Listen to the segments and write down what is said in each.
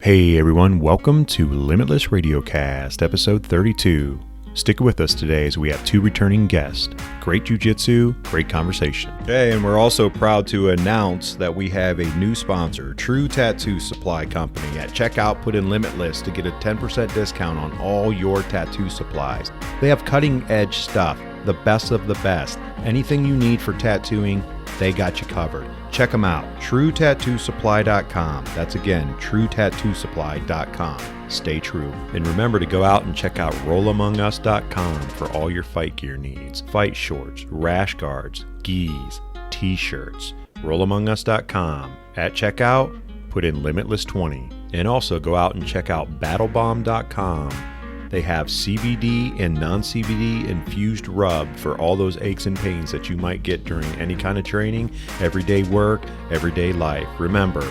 Hey everyone, welcome to Limitless Radiocast, episode 32. Stick with us today as we have two returning guests. Great jiu-jitsu, great conversation. Okay, and we're also proud to announce that we have a new sponsor, True Tattoo Supply Company. At checkout, put in Limitless to get a 10% discount on all your tattoo supplies. They have cutting-edge stuff, the best of the best. Anything you need for tattooing, they got you covered. Check them out, truetattoosupply.com. That's again, truetattoosupply.com. Stay true. And remember to go out and check out rollamongus.com for all your fight gear needs. Fight shorts, rash guards, gis, t-shirts. rollamongus.com. At checkout, put in Limitless20. And also go out and check out battlebomb.com. They have CBD and non-CBD infused rub for all those aches and pains that you might get during any kind of training, everyday work, everyday life. Remember,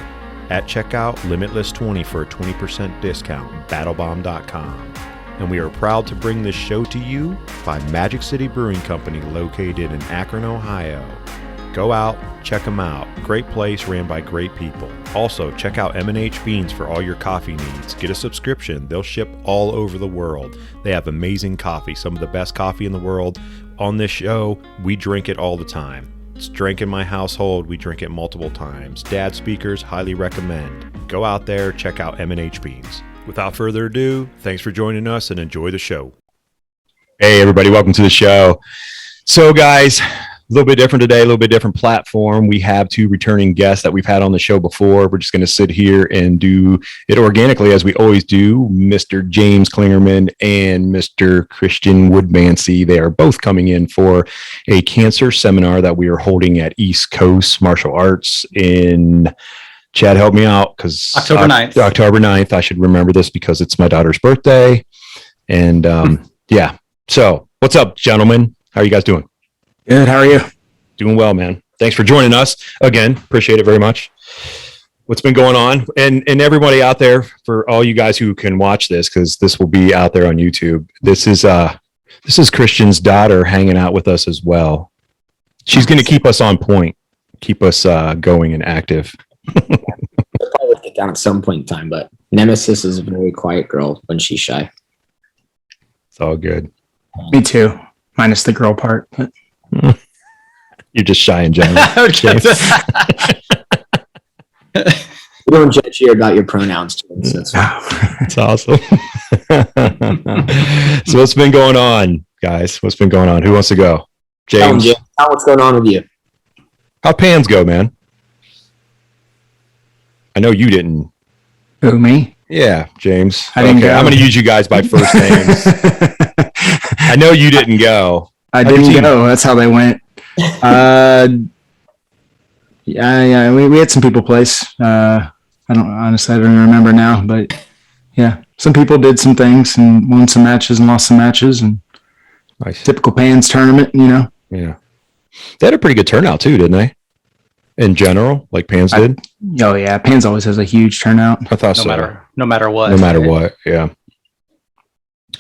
at checkout, Limitless20 for a 20% discount, battlebomb.com. And we are proud to bring this show to you by Magic City Brewing Company located in Akron, Ohio. Go out, check them out. Great place ran by great people. Also, check out M&H Beans for all your coffee needs. Get a subscription. They'll ship all over the world. They have amazing coffee, some of the best coffee in the world. On this show, we drink it all the time. It's drank in my household. We drink it multiple times. Dad speakers, highly recommend. Go out there, check out M&H Beans. Without further ado, thanks for joining us and enjoy the show. Hey, everybody. Welcome to the show. So, guys, a little bit different today, a little bit different platform. We have two returning guests that we've had on the show before. We're just going to sit here and do it organically as we always do. Mr. James Clingerman and Mr. Kristian Woodmansee. They are both coming in for a cancer seminar that we are holding at East Coast Martial Arts in, Chad, help me out, because October 9th. October 9th. I should remember this because it's my daughter's birthday. And yeah. So what's up, gentlemen? How are you guys doing? Good. How are you? Doing well, man. Thanks for joining us again. Appreciate it very much. What's been going on? And everybody out there, for all you guys who can watch this, because this will be out there on YouTube. This is Kristian's daughter hanging out with us as well. She's going to keep us on point, keep us going and active. I'll probably get down at some point in time, but Nemesis is a very quiet girl when she's shy. It's all good. Me too, minus the girl part. But you're just shy in general. We don't judge here about your pronouns. It's awesome. So what's been going on, guys? What's been going on? Who wants to go? James. Tell what's going on with you? How pans go, man? I know you didn't. Who, me? Yeah, James. I didn't go. I'm going to use you guys by first names. I know you didn't go. I didn't go. That's how they went. Yeah. We had some people place. I don't remember now, but yeah, some people did some things and won some matches and lost some matches, and nice. Typical Pans tournament, you know. Yeah, they had a pretty good turnout too, didn't they? In general, like Pans did. Oh yeah, Pans always has a huge turnout. I thought No matter what. No matter what, yeah.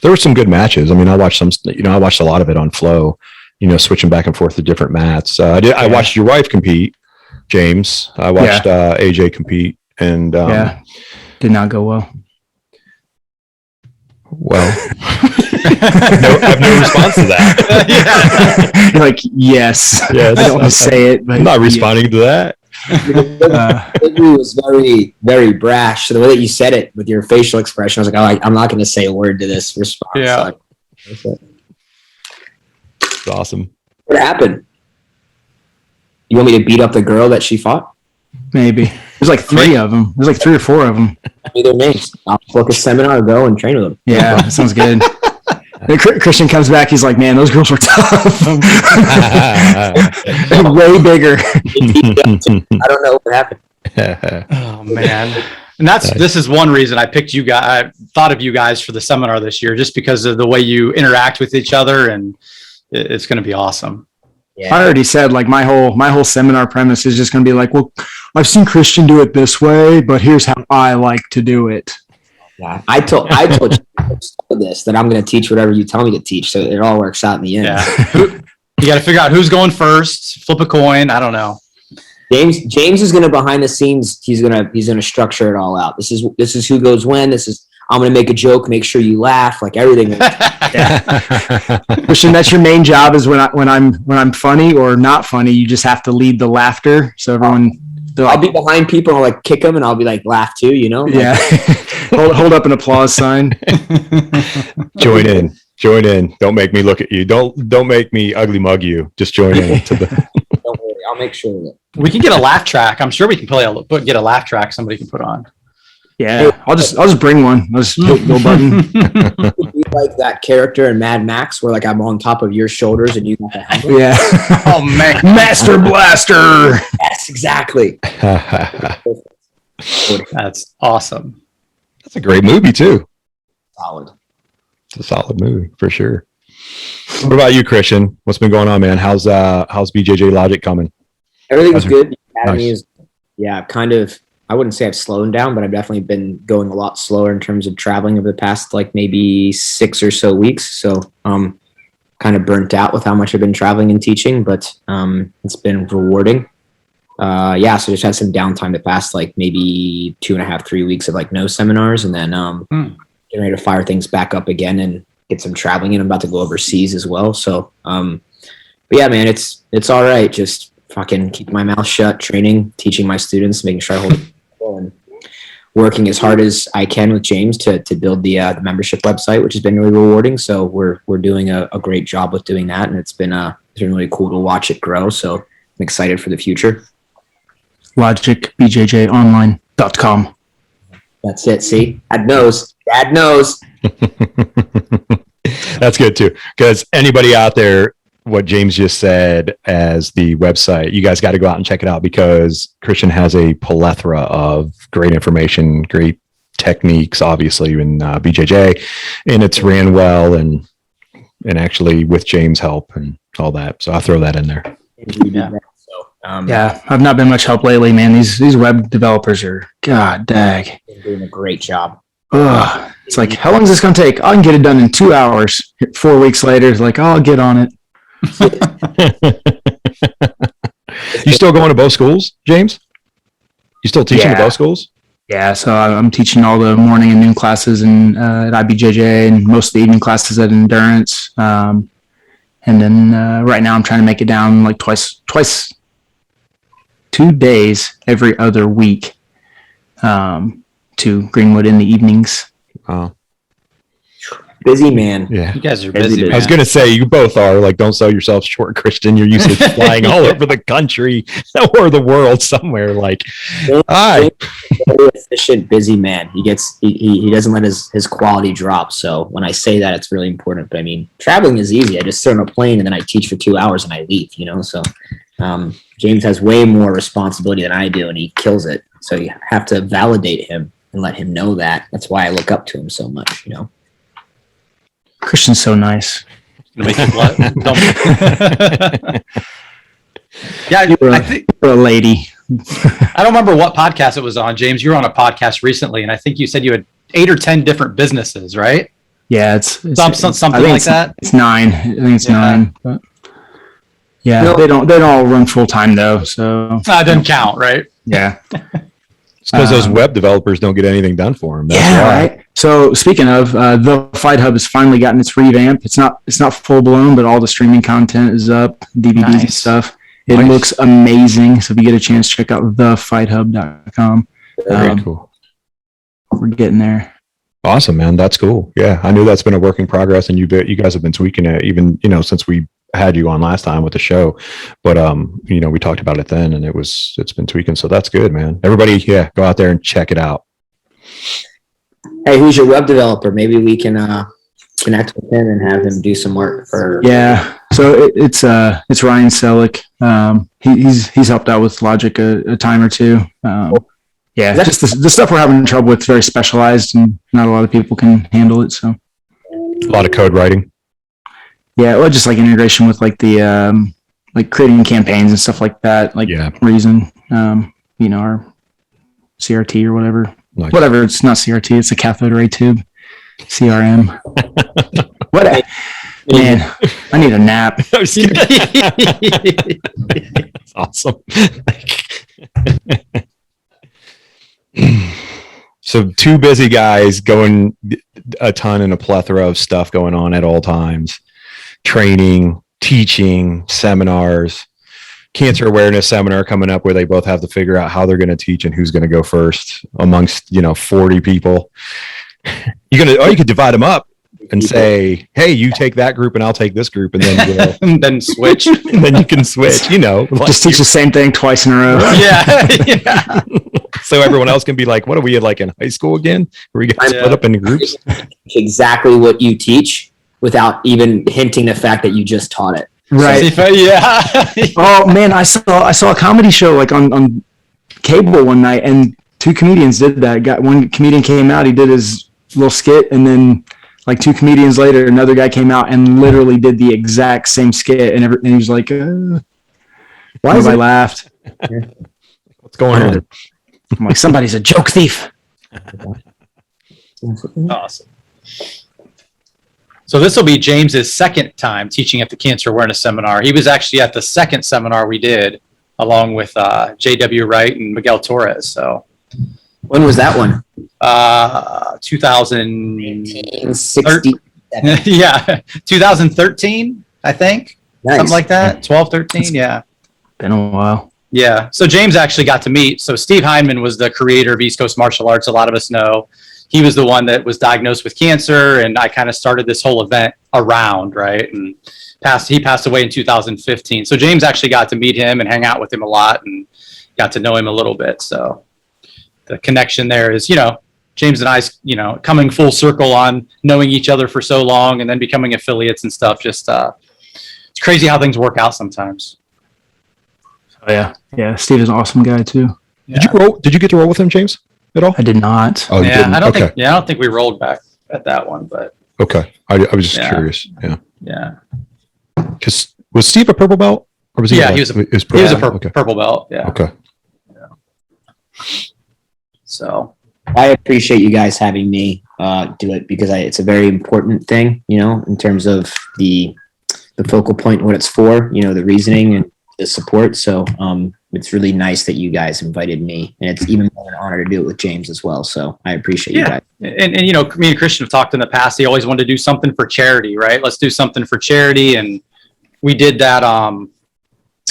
There were some good matches. I mean, I watched I watched a lot of it on Flow, switching back and forth to different mats. I watched your wife compete, James. I watched AJ compete, and did not go well. Well, I have no response to that. You're like, yes. I don't want to say it, but I'm not responding to that. It was very, very brash. So the way that you said it with your facial expression, I was like, I'm not going to say a word to this response. Yeah. It's awesome. What happened? You want me to beat up the girl that she fought? Maybe. There's like three of them. There's like 3 or 4 of them. Tell me their names. I'll book a seminar, go and train with them. Yeah, that sounds good. Kristian comes back. He's like, man, those girls were tough. Way bigger. I don't know what happened. Oh man. And this is one reason I picked you guys. I thought of you guys for the seminar this year, just because of the way you interact with each other, and it's going to be awesome. Yeah. I already said, like, my whole seminar premise is just going to be like, well, I've seen Kristian do it this way, but here's how I like to do it. Yeah, I told you this, that I'm going to teach whatever you tell me to teach, so it all works out in the end. Yeah. You got to figure out who's going first. Flip a coin. I don't know. James is gonna behind the scenes. He's gonna structure it all out. This is who goes when. I'm gonna make a joke. Make sure you laugh. Like everything. Kristian, that's your main job. Is when I'm funny or not funny, you just have to lead the laughter. So everyone. I'll be behind people and I'll like kick them and I'll be like laugh too. You know. Yeah. hold up an applause sign. Join in. Don't make me look at you. Don't make me ugly mug you. Just join in. Don't worry. I'll make sure that We can get a laugh track. I'm sure we can get a laugh track somebody can put on. Yeah, I'll just bring one. I'll just hit the button. be like that character in Mad Max where like I'm on top of your shoulders and you got the helmet. Yeah. Oh man, Master Blaster. Yes, exactly. that's awesome. That's a great movie too. Solid. It's a solid movie for sure. What about you, Kristian? What's been going on, man? How's BJJ Logic coming? Everything's good. The academy Nice. is, kind of, I wouldn't say I've slowed down, but I've definitely been going a lot slower in terms of traveling over the past like maybe 6 or so weeks. So kind of burnt out with how much I've been traveling and teaching, but it's been rewarding. So just had some downtime the past like maybe 2.5, 3 weeks of like no seminars, and then getting ready to fire things back up again and get some traveling in. I'm about to go overseas as well. So but yeah, man, it's all right. Just fucking keep my mouth shut, training, teaching my students, making sure I hold it and working as hard as I can with James to build the membership website, which has been really rewarding. So we're doing a great job with doing that, and it's been really cool to watch it grow. So I'm excited for the future. LogicBJJOnline.com. That's it. See, Dad knows. That's good too, because anybody out there, what James just said as the website, you guys got to go out and check it out, because Kristian has a plethora of great information, great techniques, obviously in BJJ, and it's ran well and actually with James' help and all that. So I'll throw that in there. Yeah. Yeah, I've not been much help lately, man. These web developers are, god dag. They're doing a great job. Ugh. It's like, how long is this going to take? I can get it done in 2 hours. 4 weeks later, it's like, I'll get on it. You still going to both schools, James? You still teaching at both schools? Yeah, so I'm teaching all the morning and noon classes and at IBJJ, and most of the evening classes at Endurance. And then right now I'm trying to make it down like twice, 2 days every other week to Greenwood in the evenings. Oh, Busy man. yeah. You guys are busy. man. I was going to say, you both are. Like, don't sell yourself short, Kristian. You're used to flying all over the country or the world somewhere. Like, hi. Very efficient, busy man. He doesn't let his quality drop. So when I say that, it's really important. But I mean, traveling is easy. I just sit on a plane and then I teach for 2 hours and I leave, So James has way more responsibility than I do, and he kills it. So you have to validate him and let him know that. That's why I look up to him so much, Kristian's so nice. Yeah, I think you're a lady. I don't remember what podcast it was on, James. You were on a podcast recently, and I think you said you had 8 or 10 different businesses, right? Yeah, it's Something like that. It's 9. I think it's 9. But yeah, No. they don't all run full time though. So That doesn't count, right? yeah. It's because those web developers don't get anything done for them. That's why. Right. So speaking of, the Fight Hub has finally gotten its revamp. It's not full blown, but all the streaming content is up, DVDs and Nice. stuff. It Nice. looks amazing. So if you get a chance, check out thefighthub.com. Very cool. We're getting there. Awesome, man. That's cool. Yeah, I knew that's been a work in progress, and you guys have been tweaking it even, since we had you on last time with the show. But we talked about it then, and it's been tweaking. So that's good, man. Everybody, go out there and check it out. Hey, who's your web developer? Maybe we can connect with him and have him do some work for. Yeah. So it's Ryan Selick. He's helped out with Logic a time or two. Yeah, just the stuff we're having trouble with is very specialized, and not a lot of people can handle it. So A lot of code writing. yeah, or just like integration with like the like creating campaigns and stuff like that. Like Reason, our CRT or whatever. Nice. Whatever, it's not CRT, it's a cathode ray tube. CRM. What? Man, I need a nap. That's awesome. So two busy guys going a ton and a plethora of stuff going on at all times. Training, teaching, seminars, cancer awareness seminar coming up where they both have to figure out how they're going to teach and who's going to go first amongst, 40 people. You could divide them up and say, hey, you take that group and I'll take this group, and then and then switch. and then you can switch, Just teach the same thing twice in a row. Yeah. So everyone else can be like, what are we like in high school again? Where we get split up into groups? Exactly what you teach without even hinting the fact that you just taught it. Right. Yeah. Oh man, I saw a comedy show like on cable one night, and two comedians did that. One comedian came out, he did his little skit, and then like two comedians later, another guy came out and literally did the exact same skit, and he was like, "Why?" I laughed. What's going on? I'm like, somebody's a joke thief. Awesome. So this will be James's second time teaching at the Cancer Awareness Seminar. He was actually at the second seminar we did, along with J.W. Wright and Miguel Torres. So When was that one? 2016. Yeah, 2013, I think. Nice. Something like that. 12, 13, yeah. Been a while. Yeah. So James actually got to meet. So Steve Heineman was the creator of East Coast Martial Arts. A lot of us know. He was the one that was diagnosed with cancer, and I kind of started this whole event around, right? And he passed away in 2015. So James actually got to meet him and hang out with him a lot and got to know him a little bit. So the connection there is, James and I, coming full circle on knowing each other for so long and then becoming affiliates and stuff. Just, it's crazy how things work out sometimes. Oh yeah. Yeah. Steve is an awesome guy too. Yeah. Did you get to roll with him, James, at all? I did not. Oh, you didn't? I don't think we rolled back at that one, but okay. I was just curious. Yeah. Yeah. Because was Steve a purple belt, or was he? Yeah, he was a purple belt. Yeah. Okay. Yeah. So I appreciate you guys having me do it because it's a very important thing, in terms of the focal point, what it's for, the reasoning and the support. So it's really nice that you guys invited me, and it's even more an honor to do it with James as well. So I appreciate you guys. And me and Kristian have talked in the past. He always wanted to do something for charity, right? Let's do something for charity, and we did that.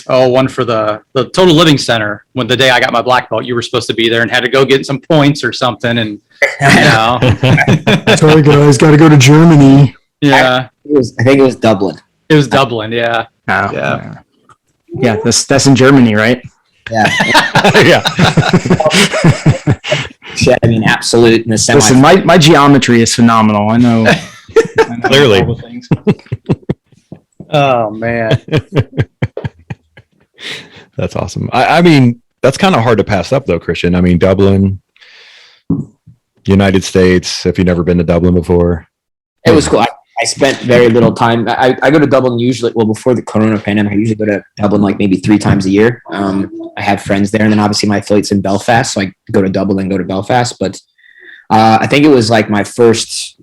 One for the Total Living Center. When the day I got my black belt, you were supposed to be there and had to go get some points or something. And Sorry guys, got to go to Germany. Yeah, I think it was Dublin. It was Dublin. Yeah. Oh, Yeah. Yeah, that's in Germany, right? Yeah. Yeah. I mean, absolute in the semi. Listen, my geometry is phenomenal. I know Clearly. all the things. Oh man. That's awesome. I mean, that's kind of hard to pass up, though, Kristian. I mean, Dublin, United States. If you've never been to Dublin before, It was cool. I spent very little time. I go to Dublin usually. Well, before the Corona pandemic, I usually go to Dublin like maybe 3 times a year. I have friends there, and then obviously my affiliate's in Belfast, so I go to Dublin and go to Belfast. But I think it was like it's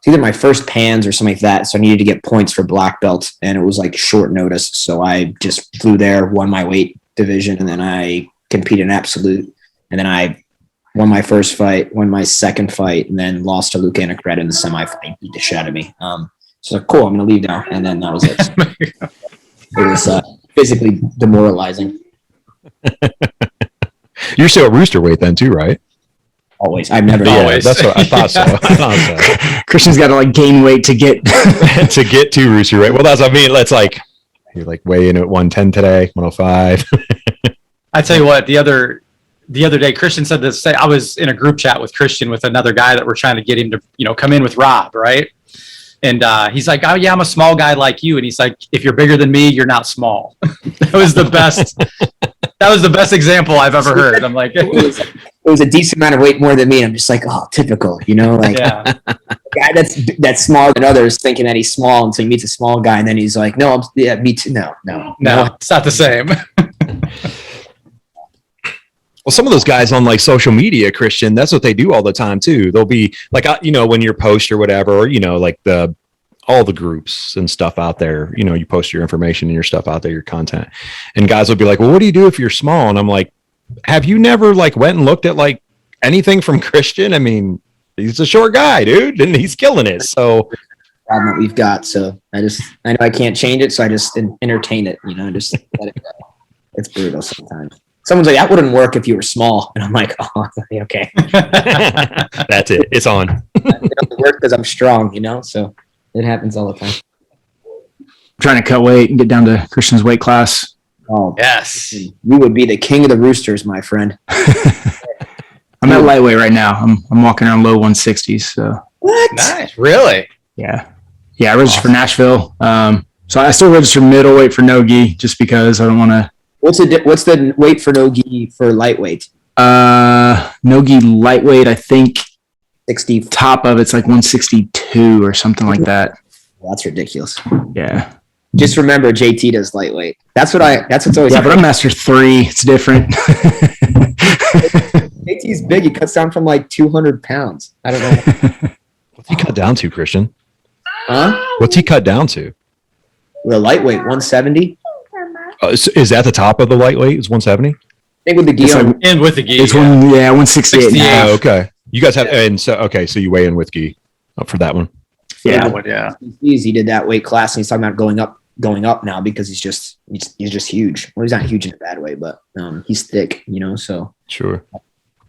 either my first PANS or something like that. So I needed to get points for black belt, and it was like short notice. So I just flew there, won my weight division, and then I competed in absolute, and then I won my first fight, won my second fight, and then lost to Luke Anacret in the semi-fight. Beat the shit out of me. So like, cool, I'm going to leave now. And then that was it. It was physically demoralizing. you're still at rooster weight then, too, right? Always. I've never. Yeah, Always. that's what I thought so. Kristian's got to like gain weight to get To get to rooster weight. Well, that's what I mean. Let's like you're like weighing at 110 today, 105. I tell you what, the other day, Kristian said this. I was in a group chat with Kristian with another guy that we're trying to get him to, come in with Rob, right? And he's like, "Oh yeah, I'm a small guy like you." And he's like, "If you're bigger than me, you're not small." That was the best. That was the best example I've ever heard. I'm like, It was a decent amount of weight more than me. And I'm just like, oh, typical, like yeah, a guy that's smaller than others, thinking that he's small until he meets a small guy, and then he's like, no, me too. No, it's not the same. Well, some of those guys on like social media, Kristian, that's what they do all the time too. They'll be like, when you're post or whatever, or, like all the groups and stuff out there, you post your information and your stuff out there, your content, and guys will be like, well, what do you do if you're small? And I'm like, have you never like went and looked at like anything from Kristian? I mean, he's a short guy, dude, and he's killing it. So problem that we've got. So I know I can't change it, so I just entertain it. Just let it go. It's brutal sometimes. Someone's like, that wouldn't work if you were small, and I'm like, oh, okay. That's it. It's on. It doesn't work because I'm strong, So it happens all the time. Trying to cut weight and get down to Kristian's weight class. Oh Yes. You would be the king of the roosters, my friend. I'm at lightweight right now. I'm walking around low 160s. So What? Nice. Really? yeah. I registered for Nashville. So I still registered middleweight for no-gi just because I don't want to. What's the weight for no-gi for lightweight? No-gi lightweight, I think 60. top of it's like 162 or something like that. That's ridiculous. Yeah. Just remember, JT does lightweight. That's what's always. Yeah, but I'm master 3. It's different. JT's big. He cuts down from like 200 pounds. I don't know. What's he cut down to, Kristian? Huh? What's he cut down to? The lightweight, 170. Is that the top of the lightweight? Is 170? I think with the gi on. And with the gi. It's 168. 68. Oh, okay. You guys have, and so so you weigh in with gi up for that one. Yeah. Yeah. He did that weight class, and he's talking about going up now because he's just huge. Well, he's not huge in a bad way, but he's thick, so Sure.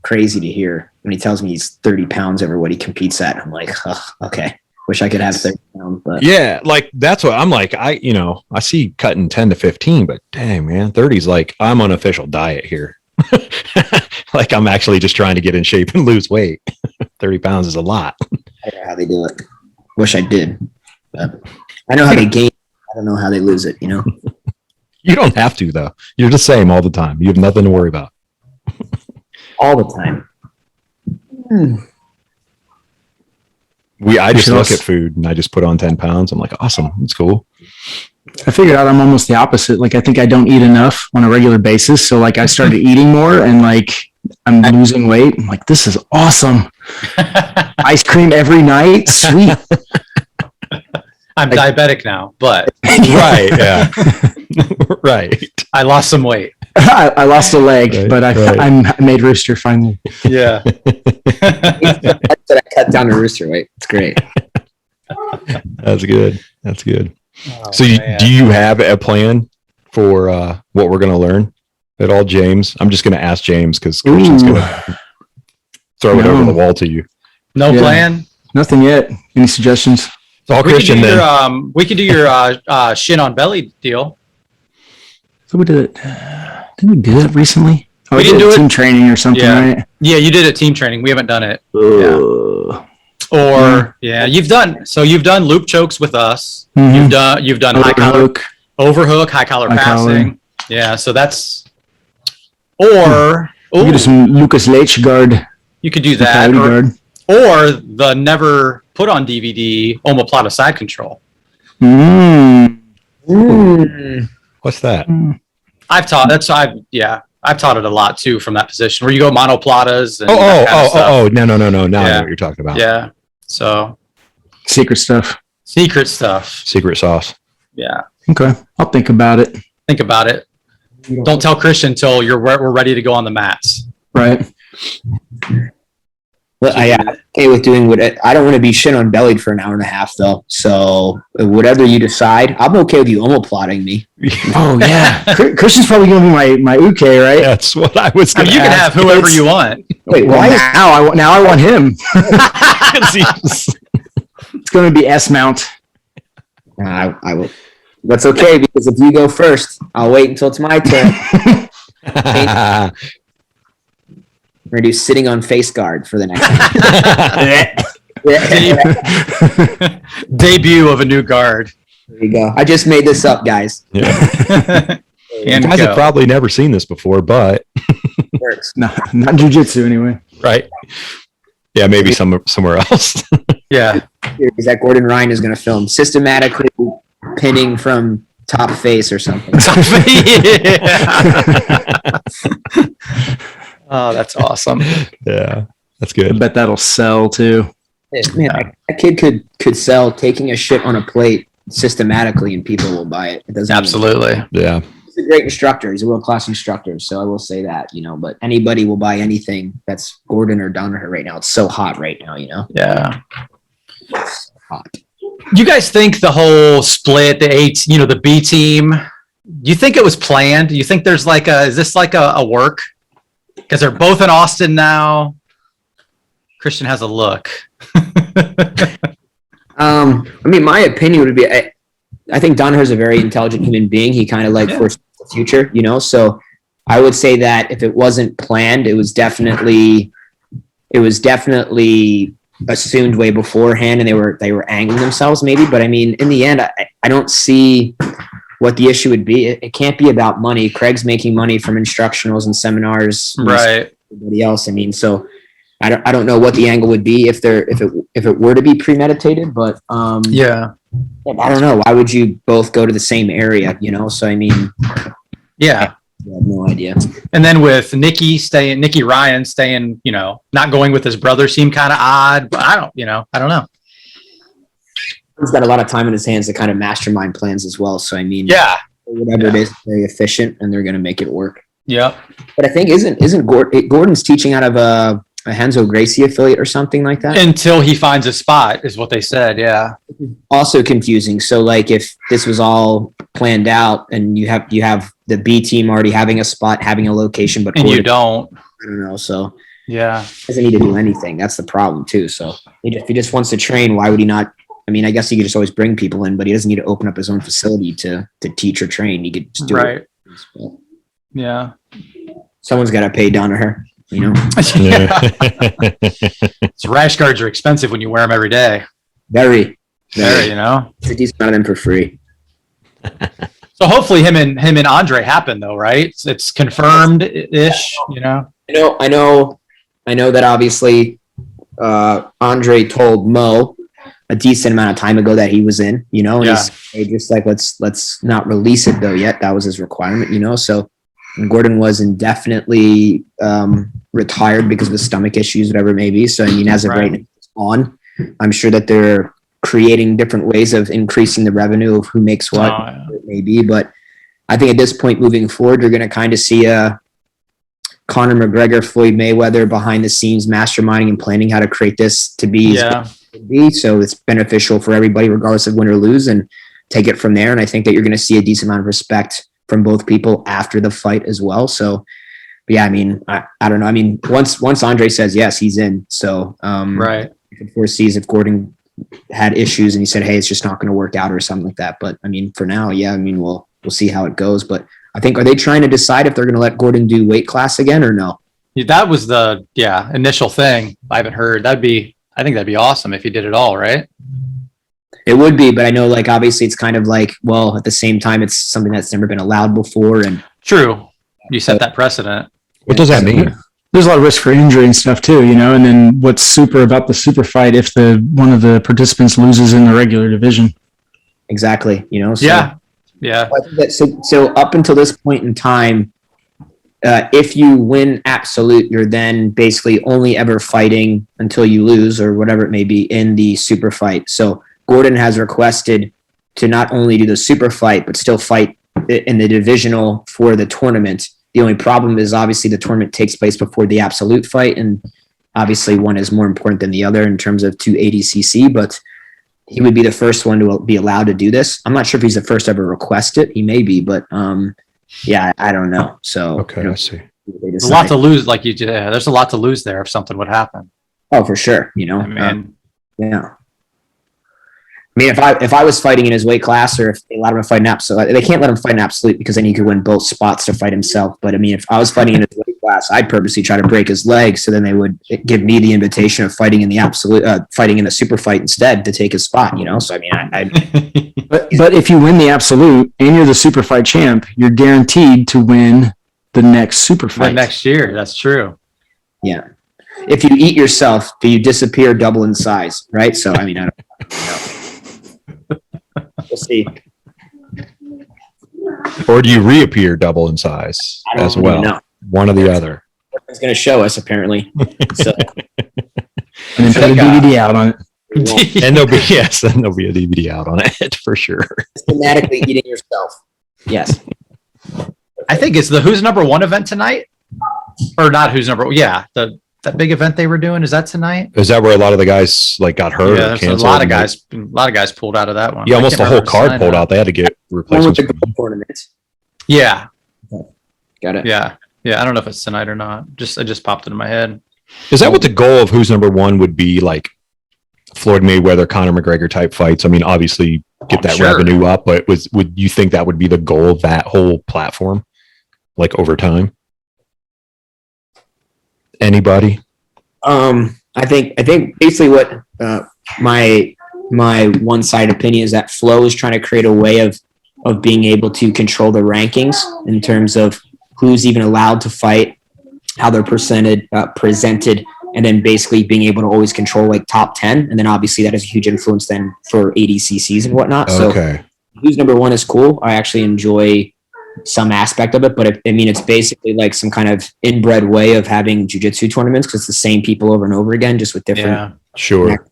crazy to hear when he tells me he's 30 pounds over what he competes at. I'm like, okay, wish I could have 30 pounds, but Yeah, like that's what I'm like. I see cutting 10 to 15, but dang man, 30's like I'm on official diet here. Like I'm actually just trying to get in shape and lose weight. 30 pounds is a lot. I don't know how they do it. Wish I did, but I know how they gain. I don't know how they lose it, You don't have to though. You're the same all the time. You have nothing to worry about. all the time. I just look at food and I just put on 10 pounds. I'm like, awesome. That's cool. I figured out I'm almost the opposite. Like I think I don't eat enough on a regular basis. So like I started eating more and like I'm losing weight. I'm like, this is awesome. Ice cream every night. Sweet. I'm diabetic now, but Right. Yeah. Right. I lost some weight. I lost a leg, Right, but I made rooster finally. Yeah. I cut down to rooster weight. It's great. That's good. That's good. Oh, So do you have a plan for what we're going to learn at all, James? I'm just going to ask James because Kristian's going to throw it over the wall to you. No Yeah. plan? Nothing yet. Any suggestions? It's all Kristian then. We could do your shin on belly deal. So we did it. Did we do that recently? Oh, We didn't do it. team training or something, Yeah. right? Yeah, you did it team training. We haven't done it. Ugh. Or you've done loop chokes with us. Mhm. You've done high collar overhook, high collar High passing. Yeah, so that's or We could do some Lucas Leitch guard. you could do that, Coyote or, guard. or the never put on DVD omoplata side control. Mm. What's that? I've taught it a lot too from that position where you go monoplatas. And that kind of stuff. No. Now I know Yeah. what you're talking about. Yeah. So Secret stuff. secret stuff. Secret sauce. Yeah. Okay. I'll think about it. Think about it. Don't tell Kristian until we're ready to go on the mats. Right. Well, I'm okay with doing what I don't want to be shin on bellied for an hour and a half though. So whatever you decide, I'm okay with you omoplotting me. Oh yeah. Kristian's probably gonna be my uke, right? That's what I was I going mean, you can have whoever you want. Wait, Well, why is now I want him. to. It's gonna be S mount. I will. That's okay because if you go first, I'll wait until it's my turn. We're gonna do sitting on face guard for the next one. Debut of a new guard. There you go. I just made this up, guys. Yeah. And Guys go. have probably never seen this before, but Works. not jujitsu anyway. right. Yeah, maybe somewhere else. Yeah. Is that Gordon Ryan is gonna film systematically pinning from top face or something. Oh, that's awesome. Yeah, that's I good. bet that'll sell too. Man, that kid could sell taking a shit on a plate systematically and people will buy it. It doesn't Absolutely. Yeah. a great instructor. He's a world-class instructor. So I will say that, but anybody will buy anything that's Gordon or Danaher right now. It's so hot right now, Yeah. It's hot. You guys think the whole split, the B team, do you think it was planned? Do you think there's is this like a work? Because they're both in Austin now. Kristian has a look. My opinion would be, I think Danaher's a very intelligent human being. He kind of foresees the future, So I would say that if it wasn't planned, it was definitely assumed way beforehand, and they were angling themselves maybe. But in the end, I don't see what the issue would be. It can't be about money. Craig's making money from instructionals and seminars, right? Everybody else. So I don't know what the angle would be if it were to be premeditated. But yeah, I don't know. Why would you both go to the same area? So yeah. I have no idea. And then with Nicky Ryan staying, not going with his brother seemed kind of odd, but I don't know. He's got a lot of time in his hands to kind of mastermind plans as well. So yeah, whatever it is, very efficient, and they're going to make it work. Yeah. But I think isn't Gordon's teaching out of a Henzo Gracie affiliate or something like that? Until he finds a spot, is what they said. Yeah. Also confusing. So if this was all planned out and you have the B team already having a spot, having a location, but and Gordon, you don't. I don't know. So yeah, doesn't need to do anything. That's the problem too. So if he just wants to train, why would he not? I guess he could just always bring people in, but he doesn't need to open up his own facility to teach or train. He could just do it. Right. Yeah. Someone's got to pay Danaher, Yeah. So rash guards are expensive when you wear them every day. Very. It's a decent amount of them for free. So hopefully him and Andre happen though, right? It's confirmed ish, I know that obviously Andre told Mo a decent amount of time ago that he was in, and he's just let's not release it though yet. That was his requirement, so Gordon was indefinitely retired because of his stomach issues, whatever it may be. So as of right now, I'm sure that they're creating different ways of increasing the revenue of who makes what it may be. But I think at this point moving forward, you're going to kind of see a Conor McGregor, Floyd Mayweather behind the scenes masterminding and planning how to create this to be so it's beneficial for everybody regardless of win or lose, and take it from there. And I think that you're going to see a decent amount of respect from both people after the fight as well. So yeah, I don't know. Once Andre says yes, he's in. So right. If it foresees if Gordon had issues and he said, hey, it's just not going to work out or something like that. But for now, yeah, we'll see how it goes. But I think, are they trying to decide if they're going to let Gordon do weight class again or no? That was the initial thing. I haven't heard. I think that'd be awesome if he did it all, right? It would be, but I know obviously it's kind of at the same time, it's something that's never been allowed before. And true. You set that precedent. What does that mean? There's a lot of risk for injury and stuff too, and then what's super about the super fight if one of the participants loses in the regular division. Exactly. So, yeah. I think that, so up until this point in time, if you win absolute, you're then basically only ever fighting until you lose or whatever it may be in the super fight. So Gordon has requested to not only do the super fight, but still fight in the divisional for the tournament. The only problem is obviously the tournament takes place before the absolute fight, and obviously one is more important than the other in terms of 280cc, but he would be the first one to be allowed to do this. I'm not sure if he's the first to ever request it. He may be, but yeah, I don't know. So okay, I see. There's a lot to lose, like you did. There's a lot to lose there if something would happen. Oh, for sure. Yeah. If I was fighting in his weight class, or if they allowed him to fight in absolute, they can't let him fight in absolute because then he could win both spots to fight himself. But if I was fighting in his weight class, I'd purposely try to break his leg so then they would give me the invitation of fighting in the absolute, fighting in a super fight instead to take his spot. So but if you win the absolute and you're the super fight champ, you're guaranteed to win the next super fight next year. That's true. Yeah. If you eat yourself, do you disappear double in size? Right. So I don't know. We'll see. Or do you reappear double in size as well? Know. One or the other. It's going to show us apparently. So. And then put a DVD out on it. And there'll be a DVD out on it for sure. Systematically eating yourself. Yes. I think it's the Who's Number One event tonight, or not Who's Number. Yeah, that big event they were doing, is that tonight? Is that where a lot of the guys like got hurt? Yeah, or there's canceled? a lot of guys pulled out of that one. Yeah, almost the whole card sign pulled up. out. They had to get One with replacements. the golf tournaments. Yeah, Got it. yeah. I don't know if it's tonight or not. It just popped into my head. Is that what the goal of Who's Number One would be? Like Floyd Mayweather, Conor McGregor type fights? I mean, obviously get that Sure. revenue up, but would you think that would be the goal of that whole platform? Like over time? Anybody? I think basically what my one-sided opinion is that Flow is trying to create a way of being able to control the rankings in terms of who's even allowed to fight, how they're presented, and then basically being able to always control like top 10. And then obviously that has a huge influence then for ADCCs and whatnot. Okay. So Who's Number One is cool. I actually enjoy some aspect of it, but it's basically like some kind of inbred way of having jiu-jitsu tournaments because it's the same people over and over again, just with different. Yeah, Sure.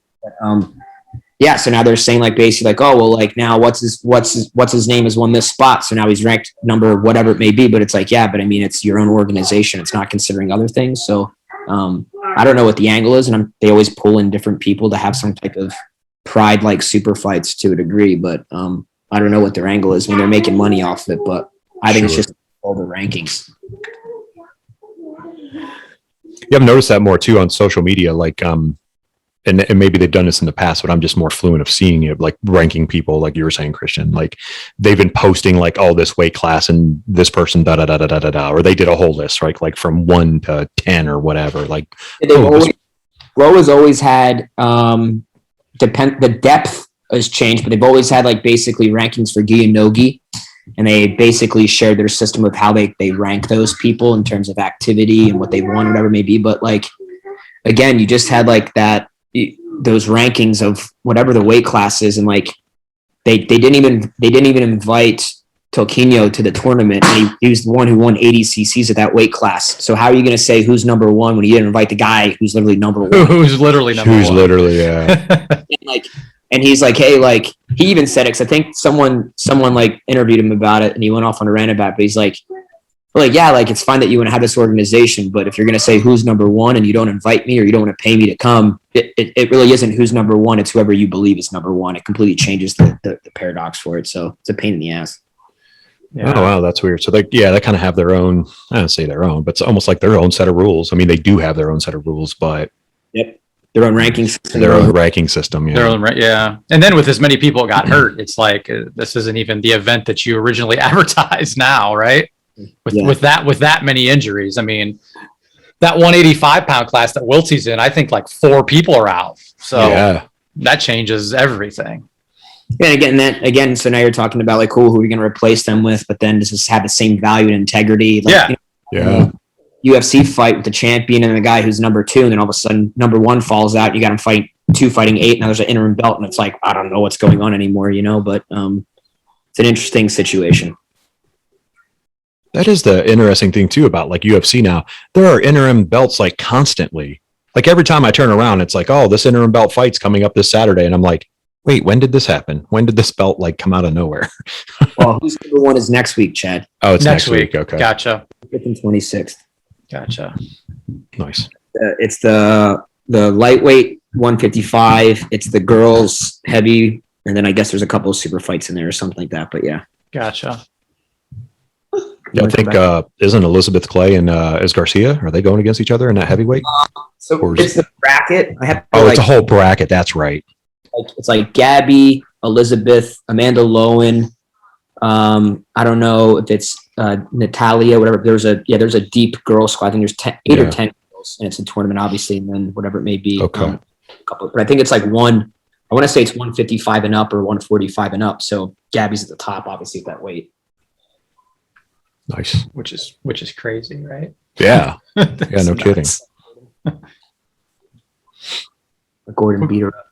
So now they're saying like basically like, oh well, like now what's his name has won this spot, so now he's ranked number whatever it may be. But it's like, yeah, but I mean it's your own organization. It's not considering other things. So I don't know what the angle is, and they always pull in different people to have some type of pride like super fights to a degree, but I don't know what their angle is when they're making money off of it. But I think it's just all the rankings. Yeah, I've noticed that more too on social media. Like, and maybe they've done this in the past, but I'm just more fluent of seeing it, like ranking people, like you were saying, Kristian. Like they've been posting like, oh, this weight class and this person, da da da da da da da, or they did a whole list, right? Like from 1 to 10 or whatever. Like, Flow has always had the depth has changed, but they've always had like basically rankings for gi and no gi. And they basically shared their system of how they rank those people in terms of activity and what they want, whatever it may be. But like, again, you just had like those rankings of whatever the weight class is. And like, they didn't even invite Toquinho to the tournament. And he was the one who won 80 cc's at that weight class. So how are you going to say who's number one when you didn't invite the guy who's literally number one? Who's literally number one? Yeah. And he's like, hey, like he even said it, because I think someone like interviewed him about it, and he went off on a rant about it. But he's like, yeah, like it's fine that you want to have this organization, but if you're going to say who's number one and you don't invite me or you don't want to pay me to come, it really isn't who's number one. It's whoever you believe is number one. It completely changes the paradox for it. So it's a pain in the ass. Yeah. Oh, wow, that's weird. So they kind of have their own, I don't say their own, but it's almost like their own set of rules. I mean, they do have their own set of rules, but yep, their own rankings, their own ranking system. Yeah. Their own, yeah. And then with as many people got hurt, it's like this isn't even the event that you originally advertised now, right? With that many injuries. I mean, that 185-pound class that Wiltsie's in, I think like 4 people are out. So that changes everything. And again, so now you're talking about like, cool, who are you going to replace them with? But then does this have the same value and integrity? Like, UFC fight with the champion and the guy who's number 2, and then all of a sudden number 1 falls out. You got him fighting 8. Now there's an interim belt, and it's like, I don't know what's going on anymore, But it's an interesting situation. That is the interesting thing too about like UFC now. There are interim belts like constantly. Like every time I turn around, it's like, oh, this interim belt fight's coming up this Saturday, and I'm like, wait, when did this happen? When did this belt like come out of nowhere? Well, who's number 1 is next week, Chad. Oh, it's next week. Okay, Gotcha. 5th and 26th. Gotcha. Nice. It's the lightweight 155. It's the girls heavy, and then I guess there's a couple of super fights in there or something like that. But yeah, Gotcha. Yeah, I think isn't Elizabeth Clay and is Garcia? Are they going against each other in that heavyweight? So it's the bracket. I have. It's a whole bracket. That's right. It's like Gabby, Elizabeth, Amanda Lowen. I don't know if it's Natalia, whatever. There's a deep girl squad. I think there's 8 or 10 girls, and it's a tournament, obviously, and then whatever it may be. Okay. But I think it's like one. I want to say it's 155 and up or 145 and up. So Gabby's at the top, obviously, at that weight. Nice. Which is crazy, right? Yeah. Yeah, no kidding. Gordon beat her up.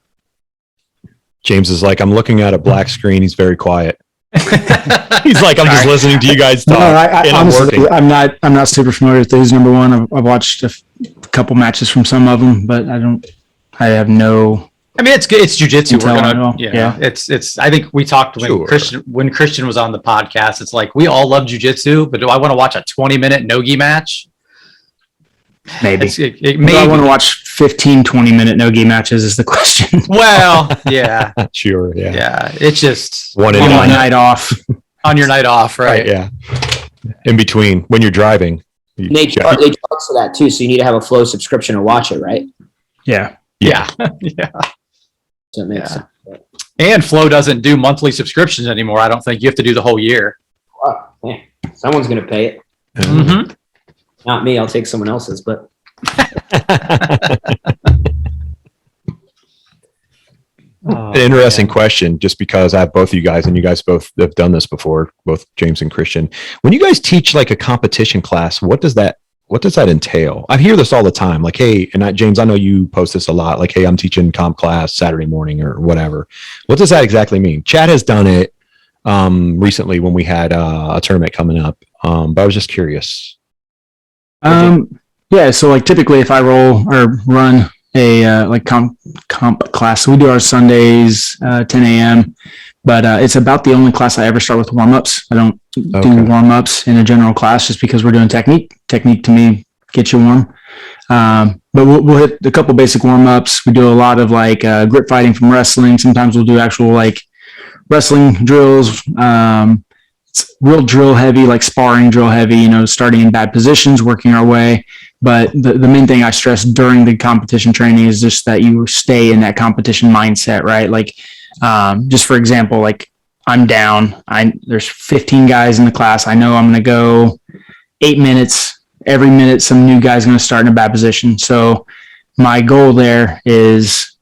James is like, I'm looking at a black screen. He's very quiet. He's like, I'm just listeing to you guys talk. No, honestly, I'm not super familiar with who's number 1. I've watched a couple matches from some of them, but I have no I mean, it's good. It's jujitsu. We're gonna, yeah. It's. I think we talked when Sure. Kristian was on the podcast. It's like we all love jujitsu, but do I want to watch a 20-minute nogi match? Maybe. Maybe. Do I want to watch 15, 20-minute no-gi matches is the question. Well, yeah, Sure. Yeah. yeah. It's just One On in my night off. on your night off, right? Yeah. In between when you're driving. They charge for that too, so you need to have a Flow subscription to watch it, right? Yeah. Yeah, yeah. So it makes Yeah. sense. And Flow doesn't do monthly subscriptions anymore. I don't think you have to do the whole year. Oh, yeah. Someone's going to pay it. Mm-hmm. Not me. I'll take someone else's, but An interesting question, just because I have both of you guys, and you guys both have done this before, both James and Kristian. When you guys teach like a competition class, what does that entail? I hear this all the time. Like, hey, and James, I know you post this a lot. Like, hey, I'm teaching comp class Saturday morning or whatever. What does that exactly mean? Chad has done it recently when we had a tournament coming up, but I was just curious. Yeah. So like typically, if I roll or run a like comp class, so we do our Sundays 10 a.m. But it's about the only class I ever start with warm-ups. I don't do warm-ups in a general class just because we're doing technique. Technique to me gets you warm. But we'll hit a couple basic warm-ups. We do a lot of like grip fighting from wrestling. Sometimes we'll do actual like wrestling drills. It's real drill heavy, like sparring drill heavy, starting in bad positions, working our way. But the main thing I stress during the competition training is just that you stay in that competition mindset, right? Like, just for example, like I'm down, there's 15 guys in the class. I know I'm going to go 8 minutes. Every minute, some new guy's going to start in a bad position. So my goal there is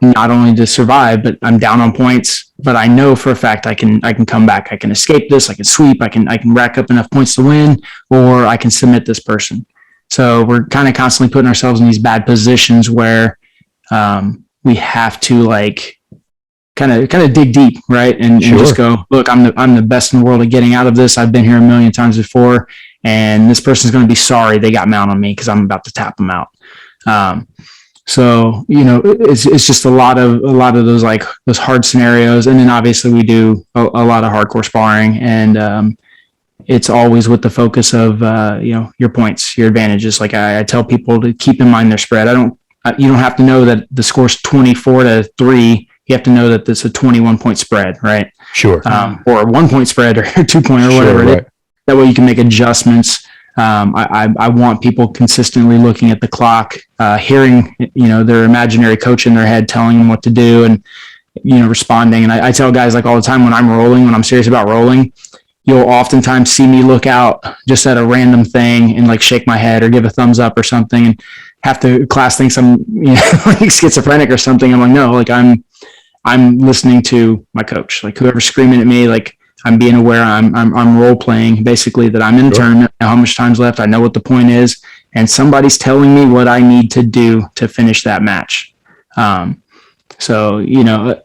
not only to survive, but I'm down on points, but I know for a fact I can come back. I can escape this. I can sweep. I can rack up enough points to win, or I can submit this person. So we're kind of constantly putting ourselves in these bad positions where we have to like kind of dig deep, right? And just go, look, I'm the best in the world at getting out of this. I've been here a million times before, and this person's going to be sorry they got mount on me because I'm about to tap them out. So it's just a lot of those like those hard scenarios, and then obviously we do a lot of hardcore sparring, and it's always with the focus of your points, your advantages. Like I tell people to keep in mind their spread. You don't have to know that the score's 24-3. You have to know that it's a 21-point spread, right? Sure. Or a 1-point spread or 2-point or whatever. Right. That way you can make adjustments. I want people consistently looking at the clock, hearing, their imaginary coach in their head telling them what to do and, responding. And I tell guys like all the time when I'm serious about rolling, you'll oftentimes see me look out just at a random thing and like shake my head or give a thumbs up or something, and have to class thinks I'm like schizophrenic or something. I'm like, no, like I'm listening to my coach, like whoever's screaming at me, like I'm being aware I'm role playing basically that I'm in a tournament, I know how much time's left. I know what the point is, and somebody's telling me what I need to do to finish that match. So,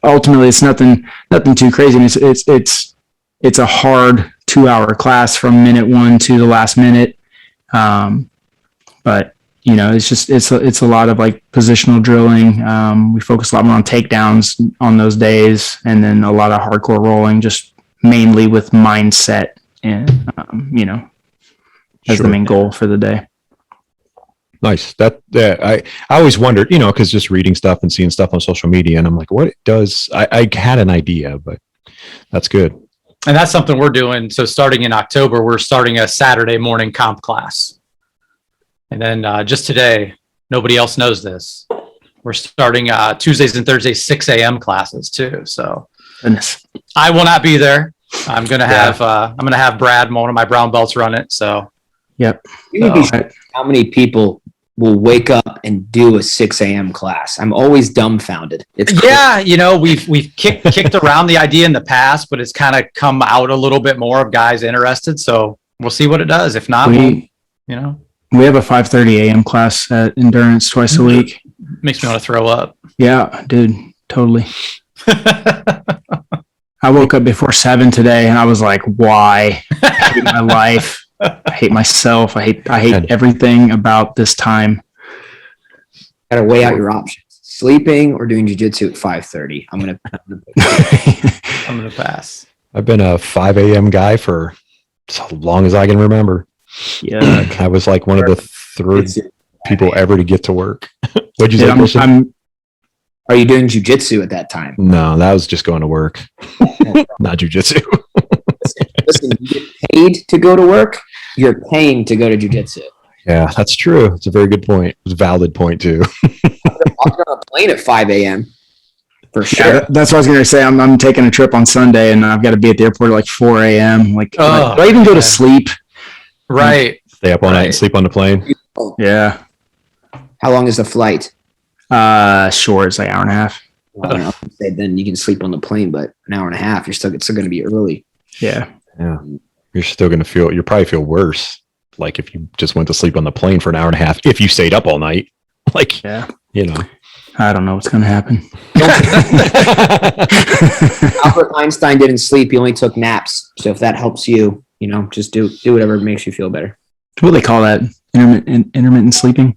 ultimately it's nothing too crazy. And it's a hard 2-hour class from minute 1 to the last minute. But it's a lot of like positional drilling. We focus a lot more on takedowns on those days, and then a lot of hardcore rolling, just mainly with mindset and, as the main goal for the day. Nice. I always wondered, because just reading stuff and seeing stuff on social media, and I'm like, what it does, I had an idea, but that's good. And that's something we're doing. So starting in October, we're starting a Saturday morning comp class. And then just today, nobody else knows this, we're starting Tuesdays and Thursdays 6 a.m. classes too. So Goodness. I will not be there. I'm gonna have Brad, one of my brown belts, run it. So yep. You'd be shocked how many people will wake up and do a 6 a.m. class. I'm always dumbfounded. It's we've kicked around the idea in the past, but it's kind of come out a little bit more of guys interested. So we'll see what it does. If not, we have a 5:30 a.m. class at Endurance twice a week. Makes me want to throw up. Yeah, dude, totally. I woke up before 7 today, and I was like, "Why? I hate my life. I hate myself. I hate everything about this time." Gotta weigh out your options. sleeping or doing jiu-jitsu at 5:30. I'm gonna pass. I've been a 5 a.m. guy for as long as I can remember. Yeah. I was like one of the third people ever to get to work. What'd you say, Kristian? Are you doing jiu-jitsu at that time? No, that was just going to work. Not jiu-jitsu. Listen, you get paid to go to work. You're paying to go to jiu-jitsu. Yeah, that's true. It's a very good point. It's a valid point too. Walking on a plane at 5 a.m. For sure. Yeah, that's what I was going to say. I'm taking a trip on Sunday, and I've got to be at the airport at like 4 a.m. Like, do I even go to sleep? Right. Stay up all night and sleep on the plane. Yeah. How long is the flight? Sure. It's like an hour and a half. Well, then you can sleep on the plane, but an hour and a half, it's still going to be early. Yeah. Yeah. You're still going to you'll probably feel worse. Like if you just went to sleep on the plane for an hour and a half, if you stayed up all night, like, yeah, you know, I don't know what's going to happen. Albert Einstein didn't sleep. He only took naps. So if that helps you, just do whatever makes you feel better. What do they call that? Intermittent sleeping?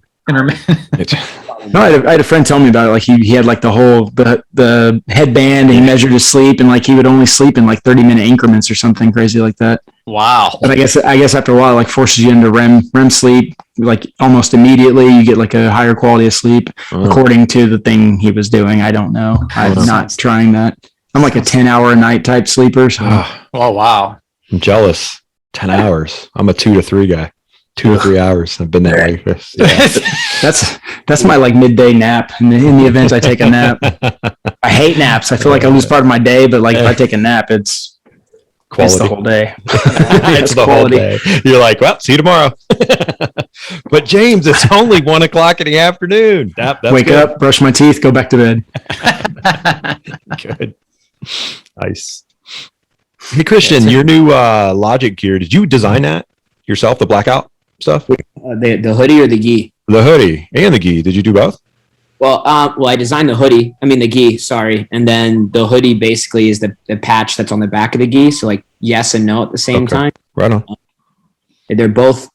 No, I had a friend tell me about it. Like he had like the headband, and he measured his sleep, and like he would only sleep in like 30-minute increments or something crazy like that. Wow. But I guess after a while, like forces you into REM sleep, like almost immediately. You get like a higher quality of sleep according to the thing he was doing. I don't know. I'm not trying that. I'm like a 10-hour a night type sleeper. So. Oh wow. I'm jealous. 10 hours. I'm a 2 to 3 guy. 2 to 3 hours. I've been that way. Yeah. That's my like midday nap. In the event I take a nap, I hate naps. I feel like I lose part of my day, but like if I take a nap, it's quality. It's the whole day. It's the quality. Whole day. You're like, well, see you tomorrow. But James, it's only 1 o'clock in the afternoon. That's Wake good. up, brush my teeth, go back to bed. Good. Nice. Hey, Kristian, your new Logic gear, did you design that yourself, the blackout stuff? The hoodie or the gi? The hoodie and the gi. Did you do both? Well, I designed the hoodie. I mean, the gi, sorry. And then the hoodie basically is the patch that's on the back of the gi. So like yes and no at the same time. Right on. They're both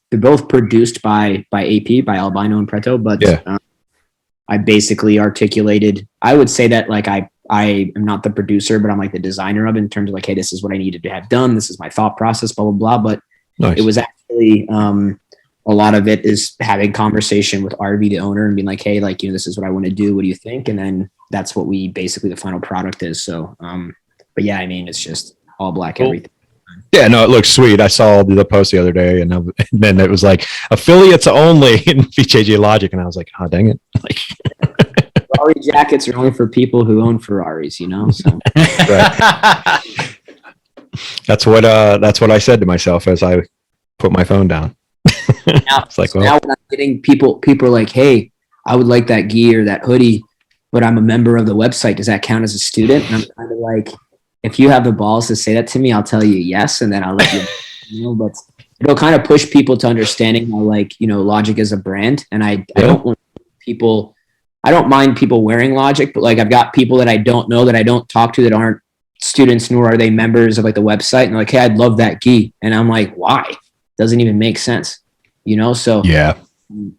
produced by AP, by Albino and Preto, but I basically articulated, I would say that like I am not the producer, but I'm like the designer of it in terms of like, hey, this is what I needed to have done. This is my thought process, blah, blah, blah. But nice. It was actually a lot of it is having conversation with RV, the owner, and being like, hey, like, this is what I want to do. What do you think? And then that's what we basically the final product is. So, but yeah, I mean, it's just all black, everything. Yeah, no, it looks sweet. I saw the post the other day, and then it was like affiliates only in BJJ Logic, and I was like, oh, dang it. Like, Ferrari jackets are only for people who own Ferraris, So. Right. That's what I said to myself as I put my phone down. Now, it's like, well, now when I'm getting people are like, hey, I would like that gear, that hoodie, but I'm a member of the website. Does that count as a student? And I'm kind of like, if you have the balls to say that to me, I'll tell you yes, and then I'll let you know. But it'll kind of push people to understanding how, like, Logic is a brand, and I don't want people. I don't mind people wearing Logic, but like I've got people that I don't know, that I don't talk to, that aren't students, nor are they members of like the website, and they're like, hey, I'd love that gi, and I'm like, why? Doesn't even make sense, So yeah.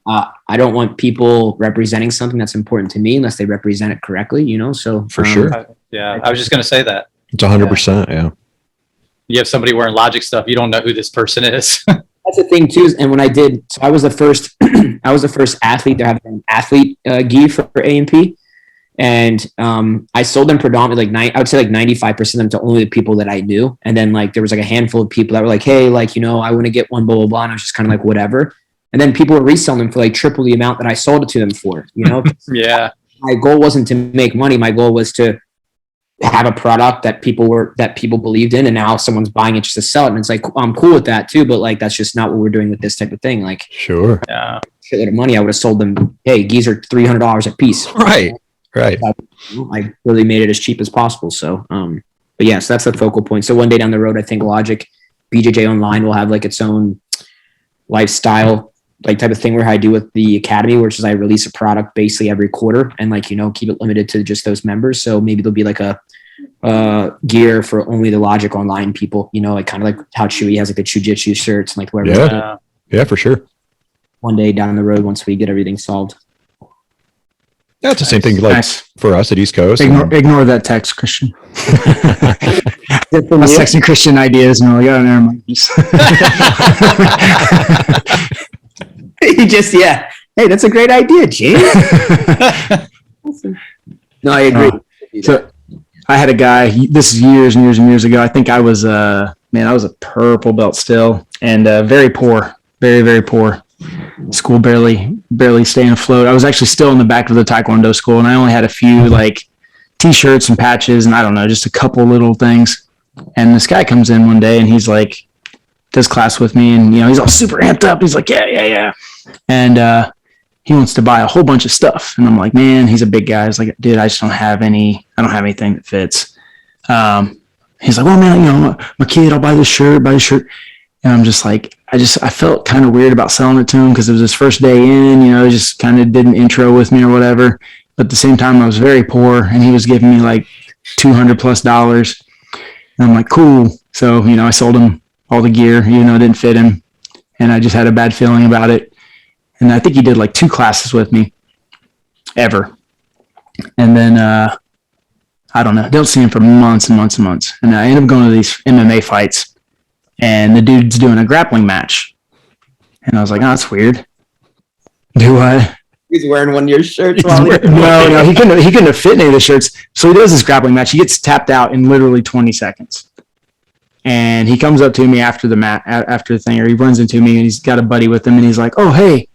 I don't want people representing something that's important to me unless they represent it correctly, So for sure. Yeah, I was just gonna say that. It's 100%. Yeah. You have somebody wearing Logic stuff, you don't know who this person is. That's the thing too. And when I did, so I was the first, athlete to have an athlete gi for A&P. And I sold them predominantly I would say like 95% of them to only the people that I knew. And then like there was like a handful of people that were like, hey, like, I want to get one, blah, blah, blah. And I was just kind of like, whatever. And then people were reselling them for like triple the amount that I sold it to them for, Yeah. My goal wasn't to make money. My goal was to have a product that people believed in, and now someone's buying it just to sell it. And it's like, I'm cool with that too, but like, that's just not what we're doing with this type of thing. Like, sure. Yeah. Shitload of money, I would have sold them, hey, gis are $300 a piece. Right. I really made it as cheap as possible. So, but yes, that's the focal point. So one day down the road, I think Logic BJJ Online will have like its own lifestyle, like type of thing where I do with the academy, which is I release a product basically every quarter and like, keep it limited to just those members. So maybe there'll be like a gear for only the Logic Online people, like kind of like how Chewy has like the Jiu-Jitsu shirts and like whatever. Yeah, for sure. One day down the road, once we get everything solved. That's the same thing like for us at East Coast. Ignore that text, Kristian. I was texting Kristian ideas and I'm like, oh, never mind. He just, yeah. Hey, that's a great idea, James. No, I agree. So I had a guy, this is years and years and years ago. I think I was I was a purple belt still and very poor, very, very poor. School barely staying afloat. I was actually still in the back of the Taekwondo school and I only had a few like t-shirts and patches and I don't know, just a couple little things. And this guy comes in one day and he's like, does class with me and, he's all super amped up. He's like, yeah. And he wants to buy a whole bunch of stuff. And I'm like, man, he's a big guy. He's like, dude, I don't have anything that fits. He's like, well, man, my kid, I'll buy this shirt. And I'm just like, I felt kind of weird about selling it to him because it was his first day in, just kind of did an intro with me or whatever. But at the same time, I was very poor and he was giving me like $200+. And I'm like, cool. So, I sold him all the gear, it didn't fit him. And I just had a bad feeling about it. And I think he did like 2 classes with me ever. And then, I don't know, don't see him for months and months and months. And I end up going to these MMA fights and the dude's doing a grappling match. And I was like, oh, that's weird. Do I? He's wearing one of your shirts. No, he couldn't have fit any of the shirts. So he does this grappling match. He gets tapped out in literally 20 seconds. And he comes up to me after the thing, or he runs into me and he's got a buddy with him and he's like, oh, hey,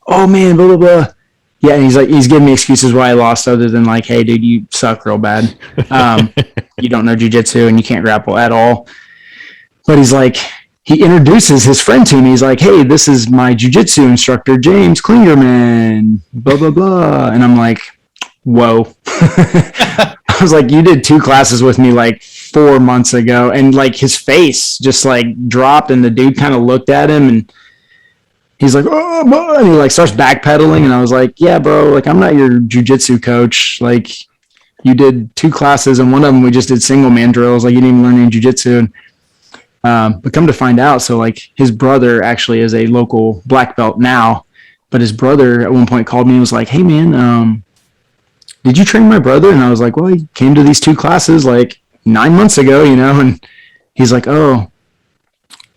oh man, blah, blah, blah. Yeah, and he's giving me excuses why I lost other than like, hey, dude, you suck real bad. You don't know jiu-jitsu and you can't grapple at all. But he's like, he introduces his friend to me. He's like, hey, this is my jiu-jitsu instructor, James Clingerman, blah, blah, blah. And I'm like, whoa. I was like, you did 2 classes with me like 4 months ago. And like his face just like dropped and the dude kind of looked at him and he's like, oh, man. And he like starts backpedaling. And I was like, yeah, bro, like I'm not your jiu-jitsu coach. Like you did 2 classes and one of them we just did single man drills. Like you didn't even learn any jiu-jitsu. But come to find out, so like his brother actually is a local black belt now, but his brother at one point called me and was like, hey man, did you train my brother? And I was like, well, he came to these 2 classes like 9 months ago, and he's like, oh,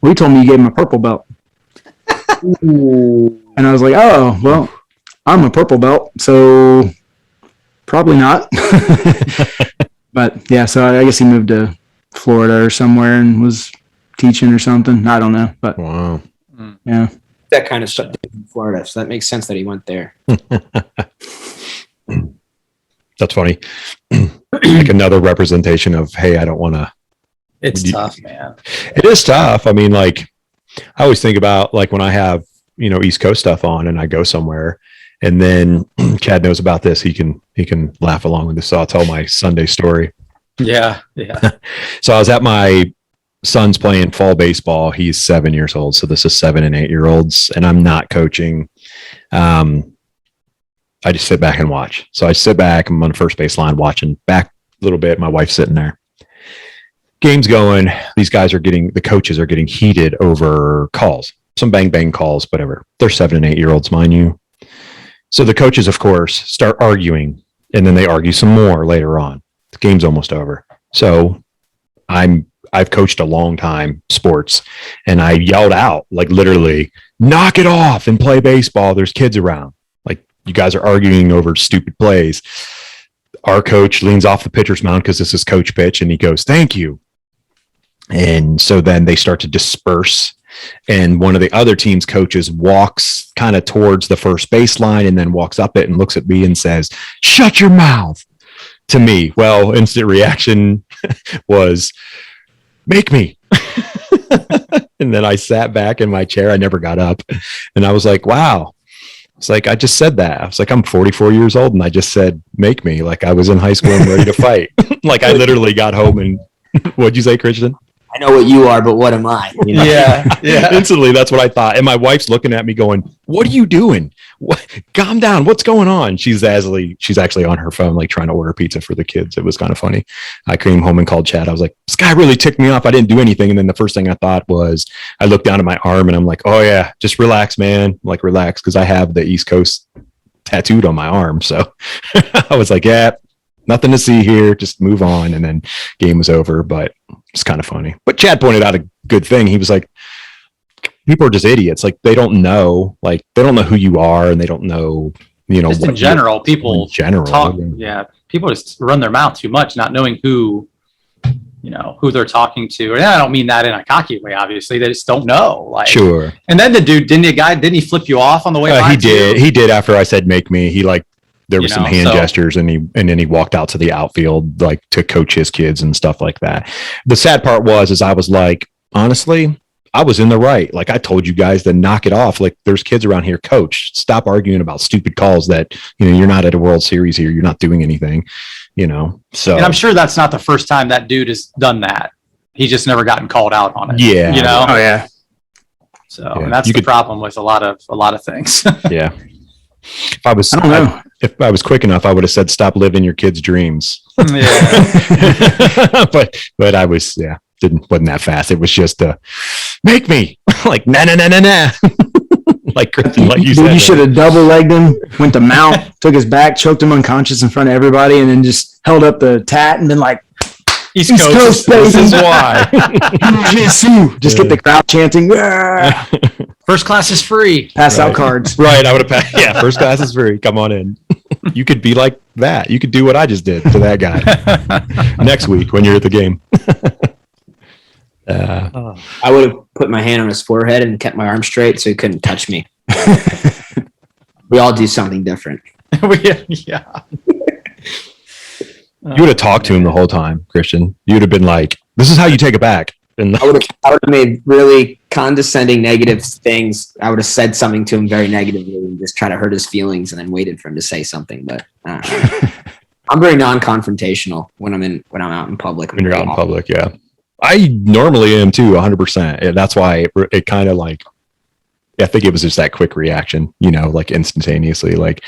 well, you told me you gave him a purple belt. And I was like, oh, well, I'm a purple belt, so probably not. But yeah, so I guess he moved to Florida or somewhere and was teaching or something. I don't know, but wow. Yeah. That kind of stuff in Florida, so that makes sense that he went there. That's funny. Like another representation of, hey, I don't want to. It's tough, man. It is tough. I mean, like, I always think about like when I have, East Coast stuff on and I go somewhere and then Chad knows about this. He can laugh along with this. So I'll tell my Sunday story. Yeah. So I was at my son's playing fall baseball. He's 7 years old. So this is 7 and 8 year olds and I'm not coaching. I just sit back and watch. So I sit back, I'm on the first base line watching back a little bit. My wife's sitting there. Game's going. These guys the coaches are getting heated over calls, some bang, bang calls, whatever. They're 7 and 8 year olds, mind you. So the coaches, of course, start arguing and then they argue some more later on. The game's almost over. So I've coached a long time sports and I yelled out like literally knock it off and play baseball. There's kids around. Like you guys are arguing over stupid plays. Our coach leans off the pitcher's mound because this is coach pitch and he goes, thank you. And so then they start to disperse and one of the other team's coaches walks kind of towards the first baseline and then walks up it and looks at me and says, shut your mouth. To me, well, instant reaction was, make me. And then I sat back in my chair. I never got up. And I was like, wow. It's like, I just said that. I was like, I'm 44 years old. And I just said, make me. Like I was in high school and ready to fight. Like I literally got home and what'd you say, Kristian? I know what you are, but what am I? Yeah. Instantly, that's what I thought. And my wife's looking at me going, what are you doing? What? Calm down. What's going on? She's actually on her phone, like trying to order pizza for the kids. It was kind of funny. I came home and called Chad. I was like, this guy really ticked me off. I didn't do anything. And then the first thing I thought was I looked down at my arm and I'm like, oh yeah, just relax, man. Like relax. Cause I have the East Coast tattooed on my arm. So I was like, yeah, nothing to see here. Just move on. And then game was over, but it's kind of funny. But Chad pointed out a good thing. He was like, people are just idiots. Like they don't know who you are, and they don't know, just in general, people talk. Yeah. People just run their mouth too much, not knowing who they're talking to. And I don't mean that in a cocky way, obviously. They just don't know. Like, sure. And then the dude, didn't he flip you off on the way by? He did after I said, make me. He there was some hand gestures, and then he walked out to the outfield, like to coach his kids and stuff like that. The sad part is I was like, honestly, I was in the right. Like I told you guys to knock it off. Like there's kids around here, coach, stop arguing about stupid calls that, you're not at a World Series here. You're not doing anything, so. And I'm sure that's not the first time that dude has done that. He's just never gotten called out on it. Yeah. Oh yeah. So and that's the problem with a lot of things. Yeah. I don't know. If I was quick enough, I would have said, stop living your kids' dreams. Yeah. but I was, wasn't that fast. It was just make me like, nah. like you said. You should have double legged him, went to mount, took his back, choked him unconscious in front of everybody, and then just held up the tat and been like, East Coast, this is why. Just get the crowd chanting. First class is free. Pass out cards. Right. I would have passed. Yeah. First class is free. Come on in. You could be like that. You could do what I just did to that guy next week when you're at the game. I would have put my hand on his forehead and kept my arm straight so he couldn't touch me. We all do something different. Yeah. You would have talked to him the whole time, Kristian. You would have been like, this is how you take it back. And I would have made really condescending, negative things. I would have said something to him very negatively and just try to hurt his feelings and then waited for him to say something. But I'm very non-confrontational when I'm out in public. When you're out in public, yeah. I normally am too, 100%. And that's why it kind of like, I think it was just that quick reaction, like instantaneously, like,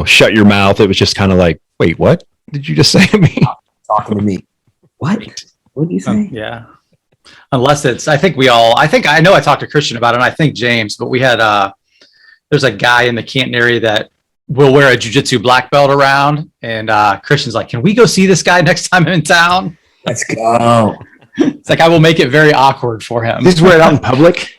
shut your mouth. It was just kind of like, wait, what did you just say to me? Talking to me. What did you say? Yeah. Unless I know I talked to Kristian about it, and I think James, but we had, there's a guy in the Canton area that will wear a jiu-jitsu black belt around. And Kristian's like, can we go see this guy next time I'm in town? Let's go. It's like, I will make it very awkward for him. Just wear it out in public?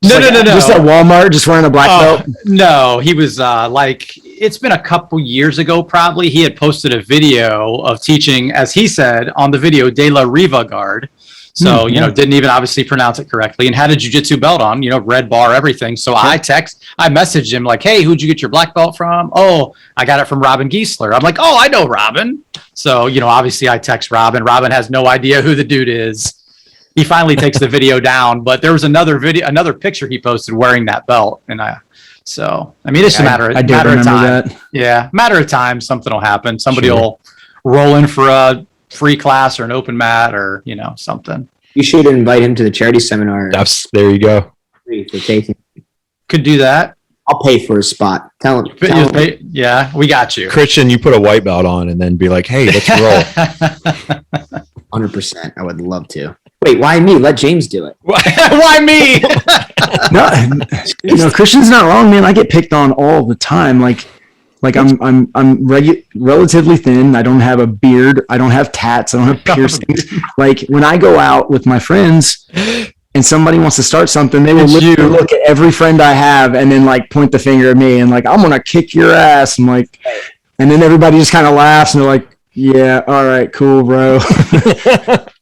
No. Just at Walmart, just wearing a black belt? No, he was it's been a couple years ago, probably. He had posted a video of teaching, as he said, on the video, De La Riva guard. So, didn't even obviously pronounce it correctly and had a jiu-jitsu belt on, red bar, everything. So I messaged him like, hey, who'd you get your black belt from? Oh, I got it from Robin Giesler. I'm like, oh, I know Robin. So, obviously I text Robin. Robin has no idea who the dude is. He finally takes the video down, but there was another picture he posted wearing that belt. And it's just a matter of time. That. Yeah. Matter of time. Something will happen. Somebody will roll in for a free class or an open mat or, something. You should invite him to the charity seminar. There you go. For taking. Could do that. I'll pay for a spot. Tell him. Yeah, we got you. Kristian, you put a white belt on and then be like, hey, let's roll. 100%. I would love to. Wait, why me? Let James do it. Why me? No, Kristian's not wrong, man. I get picked on all the time. Like I'm relatively thin. I don't have a beard. I don't have tats. I don't have piercings. Like when I go out with my friends and somebody wants to start something, they will literally look at every friend I have and then like point the finger at me and like, I'm going to kick your ass. I'm like, and then everybody just kind of laughs and they're like, yeah, all right, cool, bro.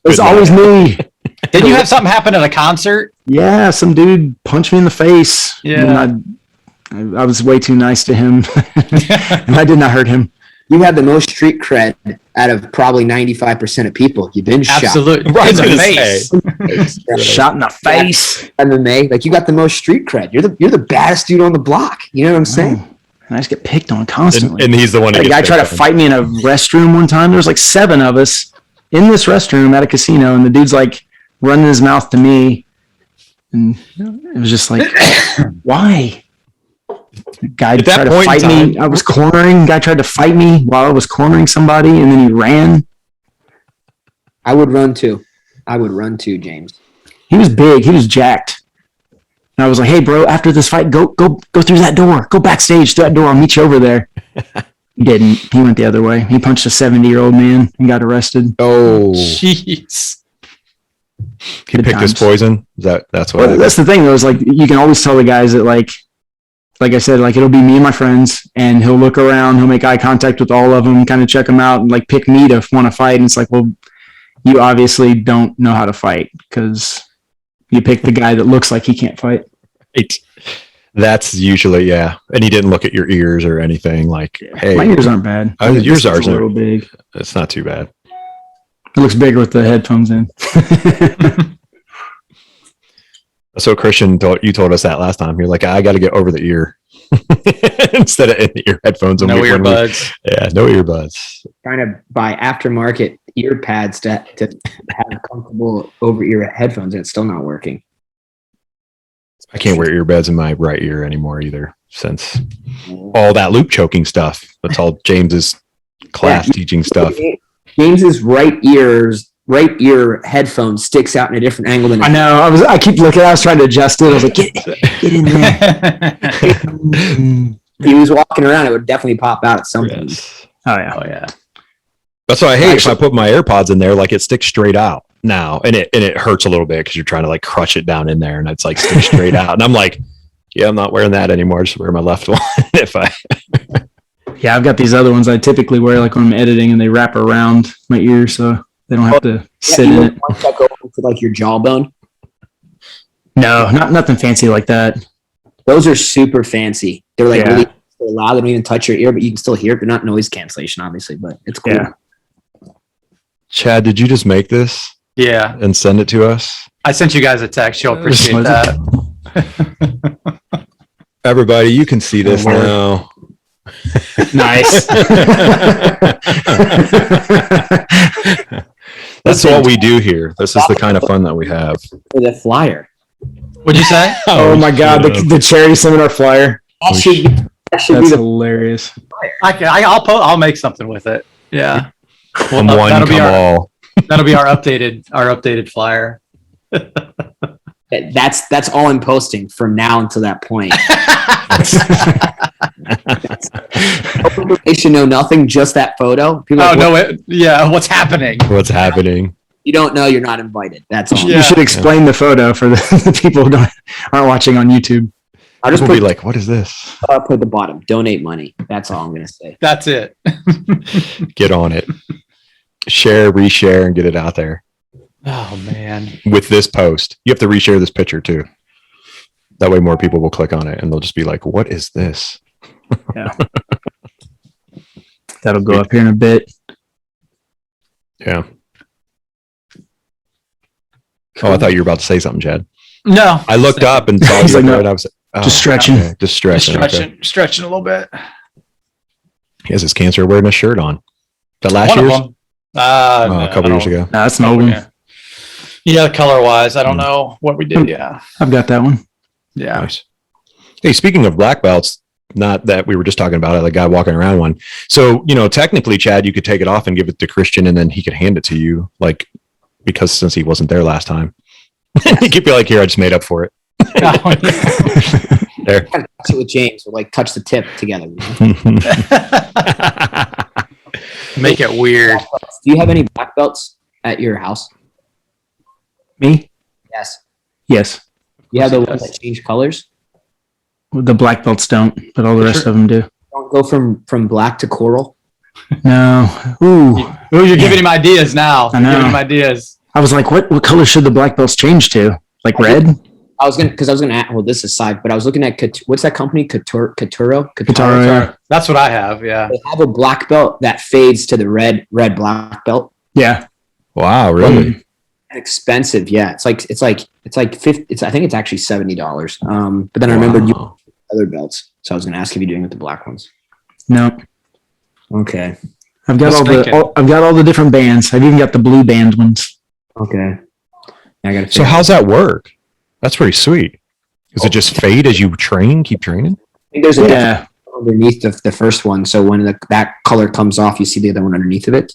It's always me. Did you have something happen at a concert? Yeah, some dude punched me in the face. Yeah. And I was way too nice to him, and I did not hurt him. You had the most street cred out of probably 95% of people. You've been shot. Absolutely. Right in the face. Shot in the face. MMA. Like you got the most street cred. You're the baddest dude on the block. You know what I'm saying? And I just get picked on constantly. And he's the one. A guy tried to fight me in a restroom one time. There was like 7 of us in this restroom at a casino, and the dude's like running his mouth to me, and it was just like, why? Guy tried to fight me. I was cornering. Guy tried to fight me while I was cornering somebody, and then he ran. I would run too, James. He was big. He was jacked. And I was like, hey, bro, after this fight, go through that door. Go backstage through that door. I'll meet you over there. He didn't. He went the other way. He punched a 70-year-old man and got arrested. Oh, Jeez. He picked his poison. That's what? Well, that's the thing, though. Is like you can always tell the guys that like I said, like it'll be me and my friends, and he'll look around, he'll make eye contact with all of them, kind of check them out, and like pick me to want to fight. And it's like, well, you obviously don't know how to fight because you pick the guy that looks like he can't fight. Right. That's usually, yeah. And he didn't look at your ears or anything. Like, hey, my ears aren't bad. Yours are a little big. It's not too bad. It looks bigger with the headphones in. So Christian, you told us that last time. You're like, I got to get over the ear instead of in the ear headphones. No earbuds. Yeah, no earbuds. Trying to buy aftermarket ear pads to have comfortable over ear headphones, and it's still not working. I can't wear earbuds in my right ear anymore either, since all that loop choking stuff. That's all James's class teaching stuff. James's right ear headphone sticks out in a different angle than I know. I keep looking. I was trying to adjust it. I was like, get in there. If he was walking around, it would definitely pop out at some point. Oh yeah. Oh yeah. That's why I hate if I put my AirPods in there, like it sticks straight out now, and it hurts a little bit because you're trying to like crush it down in there, and it's like sticks straight out, and I'm like, yeah, I'm not wearing that anymore. Just wear my left one if I. Yeah, I've got these other ones I typically wear like when I'm editing, and they wrap around my ear so they don't have to sit in it. Want that go into like your jawbone? No, nothing fancy like that. Those are super fancy. They're like really loud. They don't even touch your ear, but you can still hear it. They're not noise cancellation, obviously, but it's cool. Yeah. Chad, did you just make this? Yeah. And send it to us? I sent you guys a text. You'll appreciate that. Everybody, you can see this now. Nice. That's what we do here. This is the kind of fun that we have. For the flyer. What'd you say? Oh my God, the charity seminar flyer. That should be That's the hilarious. I'll make something with it. Yeah. Come one, come all. That'll be our updated flyer. That's all I'm posting from now until that point. They should know nothing, just that photo. People what's happening? What's happening? You don't know, you're not invited. That's all. You should explain the photo for the people who aren't watching on YouTube. I'll just be like, what is this? I'll put at the bottom, donate money. That's all I'm going to say. That's it. Get on it. Share, reshare, and get it out there. Oh, man. With this post. You have to reshare this picture, too. That way more people will click on it, and they'll just be like, what is this? Yeah. That'll go up here in a bit. Yeah. Cool. Oh, I thought you were about to say something, Chad. No. I looked up and saw you. Like, I was just stretching. Okay. Just stretching. Stretching a little bit. He has his cancer awareness shirt on. That last year's? A couple years ago. No, that's an old one. Yeah, color-wise, I don't know what we did. Yeah. I've got that one. Yeah. Nice. Hey, speaking of black belts, not that we were just talking about it, like guy walking around one. So, technically, Chad, you could take it off and give it to Christian, and then he could hand it to you, like, because since he wasn't there last time. He could be like, here, I just made up for it. There. Touch it with James, or like touch the tip together. Make it weird. Do you have any black belts at your house? Me? Yes. You have the he ones does. that change colors? The black belts don't, but all the rest of them do. Don't go from black to coral? No. Ooh, you're giving him ideas now. I know. You're giving him ideas. I was like, what color should the black belts change to? Like red? I was gonna ask, well, this is side, but I was looking at what's that company? Katuro? Kataro, yeah. That's what I have. Yeah. They have a black belt that fades to the red black belt. Yeah. Wow, really? Expensive, yeah. It's like 50. I think it's actually $70. But then I remembered you had other belts, so I was gonna ask if you're doing with the black ones. No. Okay. I've got all the different bands. I've even got the blue band ones. Okay. I got. So how's that work? That's pretty sweet. Does it just fade as you keep training? I think there's a underneath the first one, so when that color comes off, you see the other one underneath of it.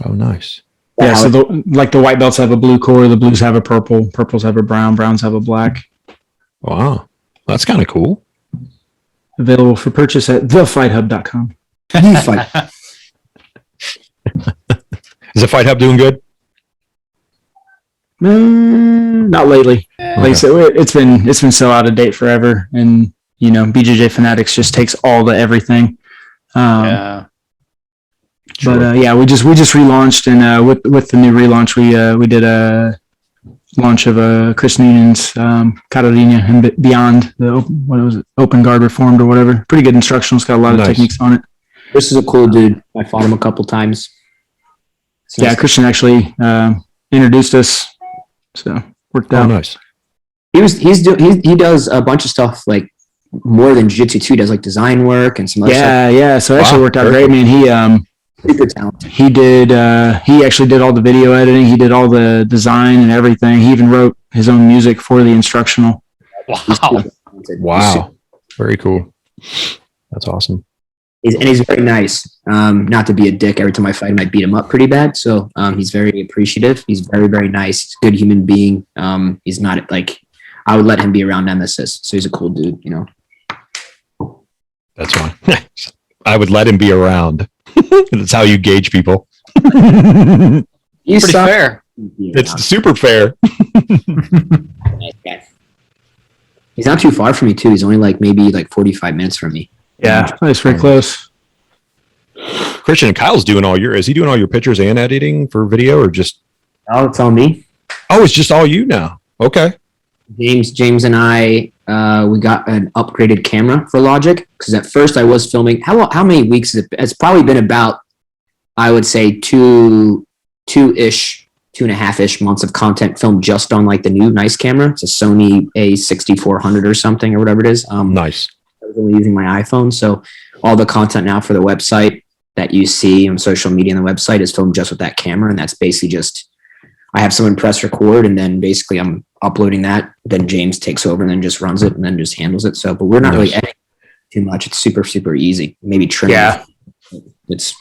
Oh, nice. Yeah, so the white belts have a blue core, the blues have a purple, purples have a brown, browns have a black. Wow. That's kind of cool. Available for purchase at thefighthub.com. Is the Fight Hub doing good? Not lately. Like I said, it's been so out of date forever, and BJJ Fanatics just takes all the everything. Sure. But we just relaunched, and with the new relaunch, we did a launch of Chris Noonan's Carolina and Beyond, the open guard reformed or whatever. Pretty good instructional. It's got a lot of techniques on it. Chris is a cool dude. I fought him a couple times. Yeah, Christian actually introduced us, so worked out. Oh, nice. He does a bunch of stuff like more than jiu-jitsu too. He does like design work and some other stuff. Yeah. So it actually worked out great, man. He super talented. He actually did all the video editing. He did all the design and everything. He even wrote his own music for the instructional. Wow. Very cool. That's awesome. He's very nice. Not to be a dick. Every time I fight him, I beat him up pretty bad. So he's very appreciative. He's very, very nice. He's a good human being. He's not like, I would let him be around Nemesis. So he's a cool dude, That's fine. I would let him be around. That's how you gauge people. He's Pretty fair. It's super fair. He's not too far from me too. He's only maybe 45 minutes from me. Yeah, that's very close. Kristian, Kyle's doing is he doing all your pictures and editing for video, or just? Oh, it's all me. Oh, it's just all you now. Okay. James and I, we got an upgraded camera for Logic, because at first I was filming. How many weeks is it? It's probably been about, I would say, 2.5-ish months of content filmed just on the new nice camera. It's a Sony A6400 or something, or whatever it is. Nice. I was only using my iPhone, so all the content now for the website that you see on social media on the website is filmed just with that camera, and that's basically just, I have someone press record, and then basically I'm uploading that, then James takes over and then just runs it and then just handles it. So, but we're not really editing too much. It's super, super easy. Maybe trim. Yeah. It's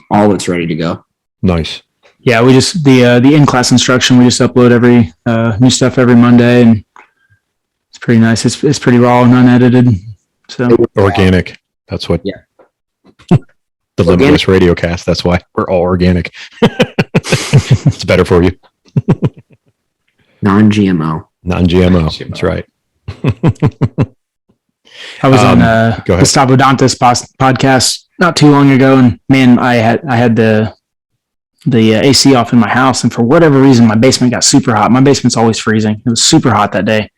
ready to go. Nice. Yeah, we just, the in-class instruction, we just upload every new stuff every Monday, and it's pretty nice. It's pretty raw and unedited. So organic. That's what. Yeah. The Limitless Radio Cast. That's why we're all organic. It's better for you. Non-GMO. That's right. I was on Gustavo Dantas podcast not too long ago, and man, I had the AC off in my house, and for whatever reason, my basement got super hot. My basement's always freezing. It was super hot that day.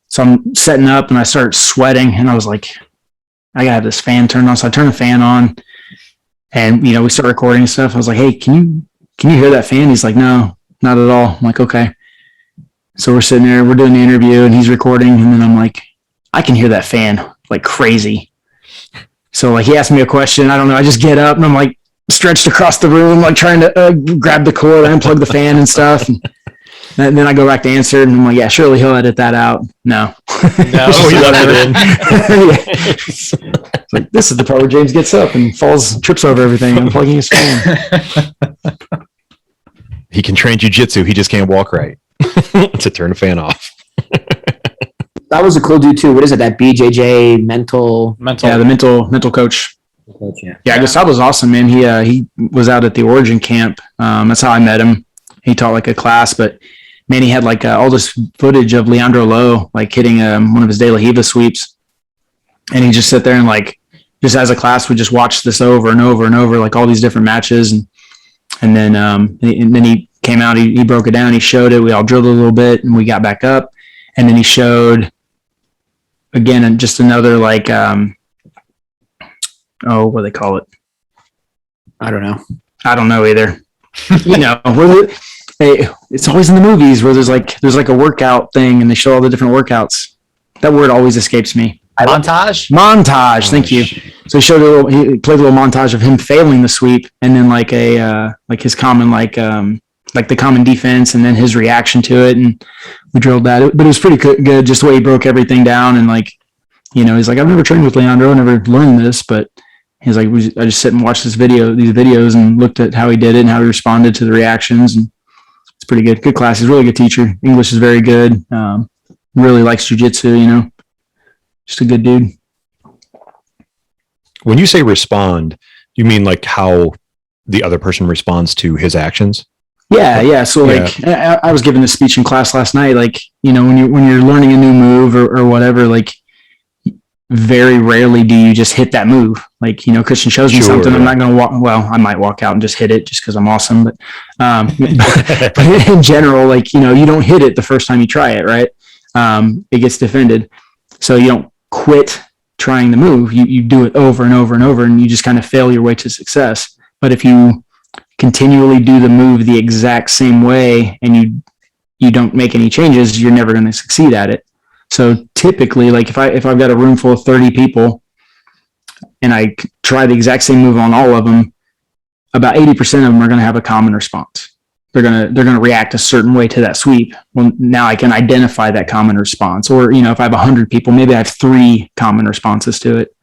So I'm setting up and I start sweating, and I was like, I gotta have this fan turned on. So I turn the fan on, and we start recording and stuff. I was like, hey, can you hear that fan? He's like, no, not at all. I'm like, okay. So we're sitting there, we're doing the interview, and he's recording, and then I'm like, I can hear that fan like crazy. So he asked me a question. I don't know. I just get up and I'm like stretched across the room, trying to grab the cord, unplug the fan and stuff. And then I go back to answer, and I'm like, yeah, surely he'll edit that out. No. He left it in. It's like, this is the part where James gets up and trips over everything, unplugging his phone. He can train jiu-jitsu. He just can't walk right to turn the fan off. That was a cool dude too. What is it? That BJJ mental. Yeah, the mental coach. Yeah, Gustavo's awesome, man. He was out at the Origin camp. That's how I met him. He taught a class, but man, he had all this footage of Leandro Lowe hitting one of his De La Riva sweeps, and he just sit there and just as a class we just watched this over and over and over, all these different matches, and then he came out, he broke it down, he showed it, we all drilled a little bit, and we got back up, and then he showed again and just another what do they call it? I don't know either. It's always in the movies where there's a workout thing and they show all the different workouts. That word always escapes me. Montage. Thank you. So he played a little montage of him failing the sweep, and then his common the common defense, and then his reaction to it, and we drilled that. But it was pretty good, just the way he broke everything down, and he's like, I've never trained with Leandro, never learned this, but he's like, I just sit and watch these videos and looked at how he did it and how he responded to the reactions, and it's pretty good. Good class. He's a really good teacher. English is very good. Really likes jiu-jitsu, Just a good dude. When you say respond, you mean like how the other person responds to his actions? Yeah. So like I was giving a speech in class last night, like, you know, when you're learning a new move or whatever, like very rarely do you just hit that move. Like, you know, Kristian shows me something. I'm not going to I might walk out and just hit it just because I'm awesome. But, but in general, like, you know, you don't hit it the first time you try it, right? It gets defended. So you don't quit trying the move. You do it over and over and over, and you just kind of fail your way to success. But if you continually do the move the exact same way and you don't make any changes, you're never going to succeed at it. So typically, like if I've got a room full of 30 people and I try the exact same move on all of them, about 80% of them are going to have a common response. They're going to react a certain way to that sweep. Well, now I can identify that common response. Or, you know, if I have 100 people, maybe I have 3 common responses to it.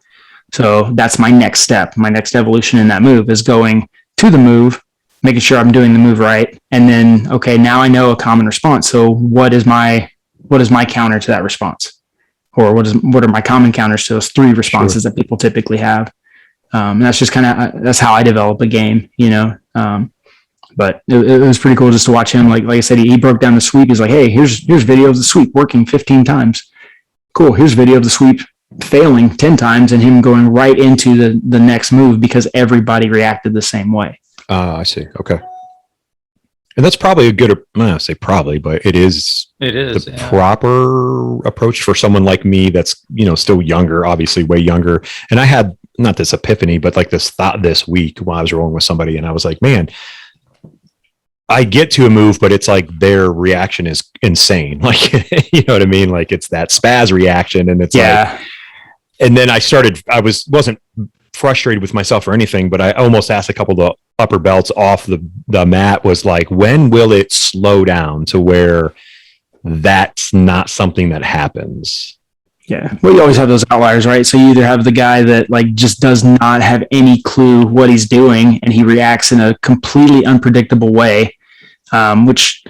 So that's my next step. My next evolution in that move is going to the move, making sure I'm doing the move right. And then, okay, now I know a common response. So what is my counter to that response? Or what are my common counters to those 3 responses that people typically have? And that's just that's how I develop a game, you know? But it was pretty cool just to watch him. Like I said, he broke down the sweep. He's like, hey, here's video of the sweep working 15 times. Cool. Here's video of the sweep failing 10 times and him going right into the next move because everybody reacted the same way. I see. Okay. And that's probably a good, I say probably, but it is the proper approach for someone like me that's, you know, still younger, obviously way younger. And I had not this epiphany, but like this thought this week when I was rolling with somebody and I was like, man, I get to a move, but it's like their reaction is insane. Like, you know what I mean? Like it's that spaz reaction and it's like, and then I wasn't frustrated with myself or anything, but I almost asked a couple of the upper belts off the mat was like, when will it slow down to where that's not something that happens? Yeah. Well, you always have those outliers, right? So you either have the guy that like just does not have any clue what he's doing and he reacts in a completely unpredictable way, which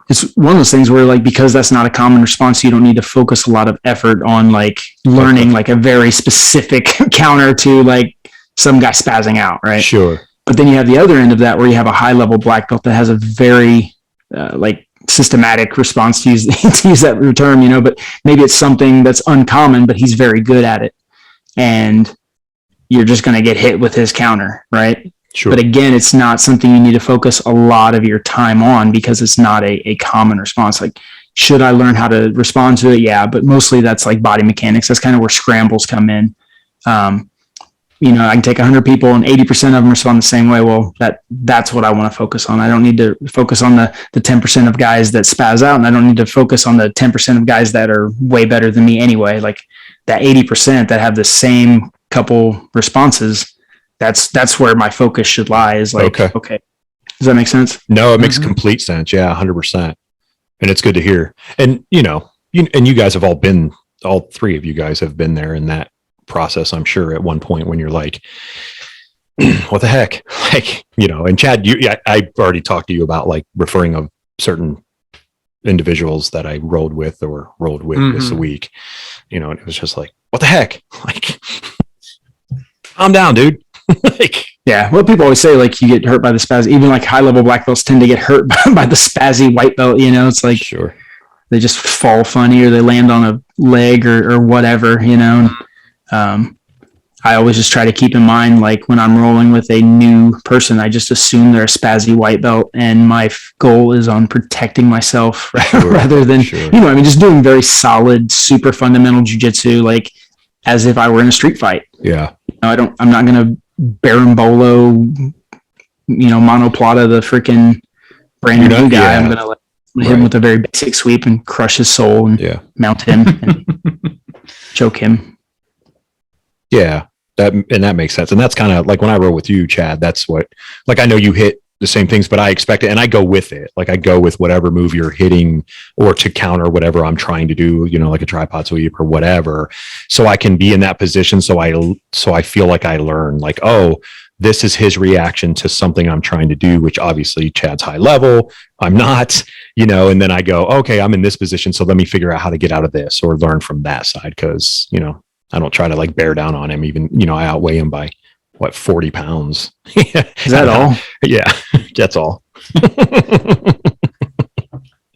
is one of those things where like, because that's not a common response, you don't need to focus a lot of effort on like learning like a very specific counter to like some guy spazzing out, right? Sure. But then you have the other end of that where you have a high level black belt that has a very like systematic response to use that term, you know, but maybe it's something that's uncommon, but he's very good at it. And you're just going to get hit with his counter, right? Sure. But again, it's not something you need to focus a lot of your time on because it's not a common response. Like, should I learn how to respond to it? Yeah, but mostly that's like body mechanics. That's kind of where scrambles come in. You know, I can take 100 people and 80% of them respond the same way. Well, that's what I want to focus on. I don't need to focus on the 10% of guys that spaz out, and I don't need to focus on the 10% of guys that are way better than me anyway. Like that 80% that have the same couple responses, that's where my focus should lie is like, okay. Does that make sense? No, it makes complete sense. Yeah, 100%. And it's good to hear. And, you know, you guys have all 3 of you guys have been there in that process, I'm sure, at one point when you're like, what the heck? Like, you know, and Chad, I've already talked to you about like referring of certain individuals that I rolled with this week, you know, and it was just like, what the heck? Like, calm down, dude. Like, yeah. Well, people always say like you get hurt by the spaz. Even like high level black belts tend to get hurt by the spazzy white belt, you know, it's like, sure, they just fall funny or they land on a leg or whatever, you know. I always just try to keep in mind, like when I'm rolling with a new person, I just assume they're a spazzy white belt and my goal is on protecting myself rather than, you know, I mean, just doing very solid, super fundamental jiu-jitsu, like as if I were in a street fight. Yeah. You know, I'm not going to Berimbolo, you know, monoplata, the freaking brand new guy. I'm going to hit him with a very basic sweep and crush his soul and mount him and choke him. Yeah, that makes sense. And that's kind of like when I roll with you, Chad, that's what, like, I know you hit the same things, but I expect it and I go with it. Like I go with whatever move you're hitting or to counter whatever I'm trying to do, you know, like a tripod sweep or whatever. So I can be in that position. So I feel like I learn like, oh, this is his reaction to something I'm trying to do, which obviously Chad's high level. I'm not, and then I go, okay, I'm in this position. So let me figure out how to get out of this or learn from that side. Cause I don't try to like bear down on him. Even, I outweigh him by 40 pounds. Is that all? Yeah, that's all.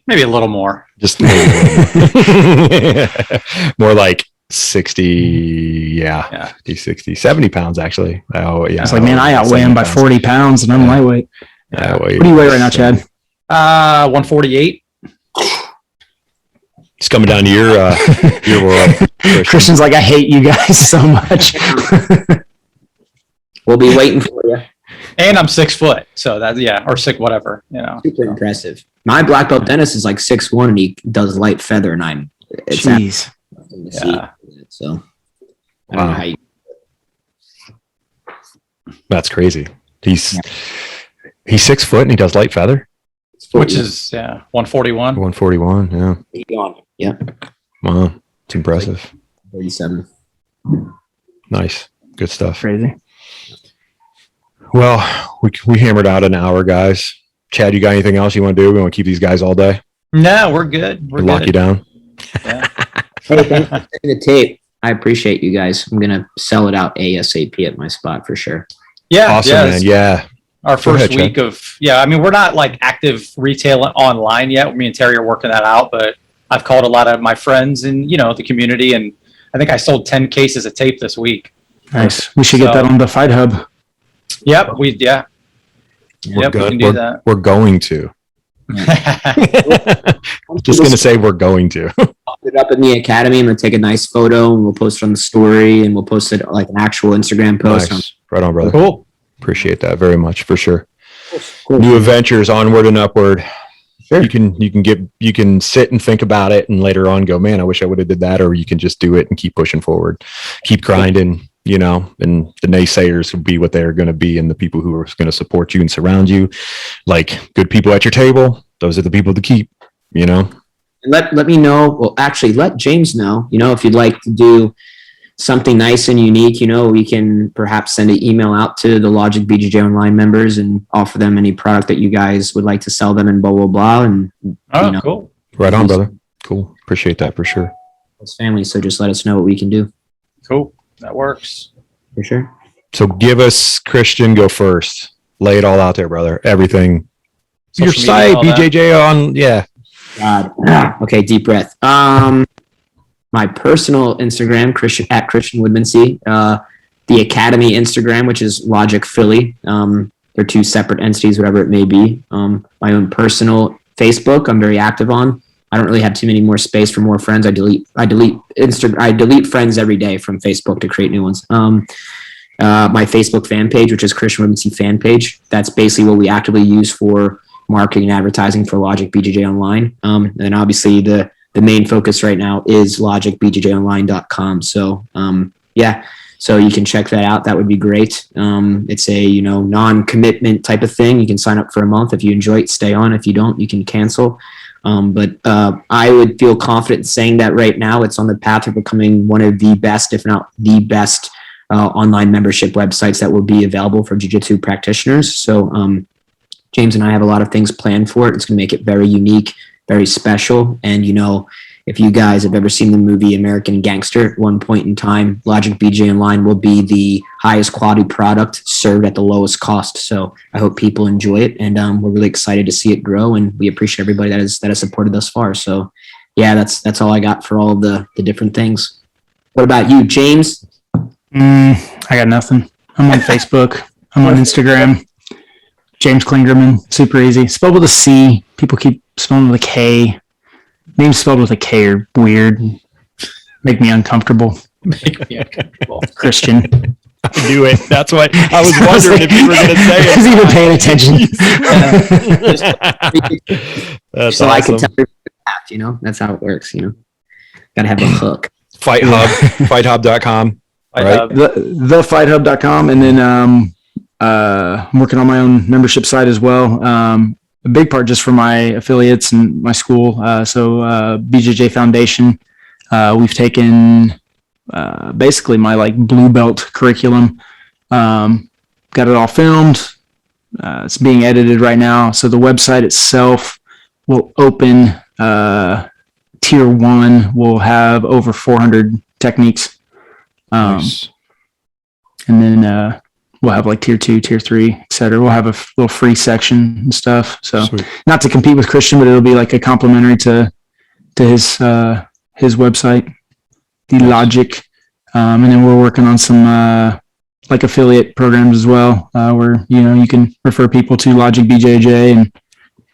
Maybe a little more. Just more like 60, yeah. 50, 60, 70 pounds actually. Oh yeah. It's like, man, I outweigh him by 40 pounds and I'm lightweight. What do you weigh right now, Chad? 148. It's coming down to your world. Kristian's like, I hate you guys so much. We'll be waiting for you. And I'm 6 foot, so that's or 6 whatever. Super impressive. My black belt Dennis is like 6'1" and he does light feather, and Jeez. So I don't know how you. That's crazy. He's 6 foot and he does light feather, which is 141. 141. Yeah. Yeah. Wow, it's impressive. 37. Nice, good stuff. Crazy. Well, we hammered out an hour, guys. Chad, you got anything else you want to do? We want to keep these guys all day? No, we're good. We're lock good. you down. Yeah. Hey, thanks for taking the tape. I appreciate you guys. I'm gonna sell it out ASAP at my spot for sure. Yeah, awesome, man. Yeah. Our first week of we're not like active retail online yet. Me and Terry are working that out, but I've called a lot of my friends in the community, and I think I sold 10 cases of tape this week. Nice. We should get that on the Fight Hub. Yep, we can do that. We're going to. Just going to say we're going to. Put it up in the academy. I'm going to take a nice photo and we'll post it on the story and we'll post it like an actual Instagram post. Nice. Right on, brother. Cool. Appreciate that very much for sure. Cool. New adventures, onward and upward. Sure. You can sit and think about it and later on go, man, I wish I would have did that. Or you can just do it and keep pushing forward, keep grinding. And the naysayers will be what they're going to be, and the people who are going to support you and surround you, like good people at your table. Those are the people to keep, And let me know. Well, actually, let James know, if you'd like to do something nice and unique, we can perhaps send an email out to the Logic BJJ Online members and offer them any product that you guys would like to sell them and blah, blah, blah. And, cool. Right on, brother. Cool. Appreciate that for sure. It's family. So just let us know what we can do. Cool. That works. For sure. So give us, Kristian, go first. Lay it all out there, brother. Everything. Your site, BJJ on, God. Okay, deep breath. My personal Instagram, at Kristian Woodmansee. The Academy Instagram, which is Logic Philly. They're two separate entities, whatever it may be. My own personal Facebook, I'm very active on. I don't really have too many more space for more friends. I delete friends every day from Facebook to create new ones. My Facebook fan page, which is Kristian Woodmansee fan page. That's basically what we actively use for marketing and advertising for Logic BJJ Online. And obviously the main focus right now is logicbjjonline.com. So so you can check that out. That would be great. It's a non-commitment type of thing. You can sign up for a month. If you enjoy it, stay on. If you don't, you can cancel. But I would feel confident in saying that right now it's on the path of becoming one of the best, if not the best, online membership websites that will be available for jiu-jitsu practitioners. So James and I have a lot of things planned for it. It's going to make it very unique, very special. And, if you guys have ever seen the movie American Gangster, at one point in time, Logic BJ Online will be the highest quality product served at the lowest cost. So I hope people enjoy it, and we're really excited to see it grow, and we appreciate everybody that has supported thus far. So yeah, that's all I got for all of the different things. What about you, James? I got nothing. I'm on Facebook. I'm on Instagram. James Clingerman, super easy. Spelled with a C. People keep spelling with a K. Names spelled with a K are weird. Make me uncomfortable. Kristian. I knew it. That's why I was wondering if you were going to say it. I wasn't even paying attention. That's so awesome. I can tell you, that's how it works, Got to have a hook. Fight Hub, fighthub.com. Right? Thefighthub.com. And then I'm working on my own membership site as well. A big part just for my affiliates and my school. So BJJ Foundation, we've taken basically my blue belt curriculum, got it all filmed. It's being edited right now. So the website itself will open. Tier 1 will have over 400 techniques. Nice. And then we'll have like tier 2, tier 3, etc. We'll have a little free section and stuff. So Sweet. not to compete with Kristian, but it'll be like a complimentary to his website, the Logic. And then we're working on some like affiliate programs as well, where you can refer people to Logic BJJ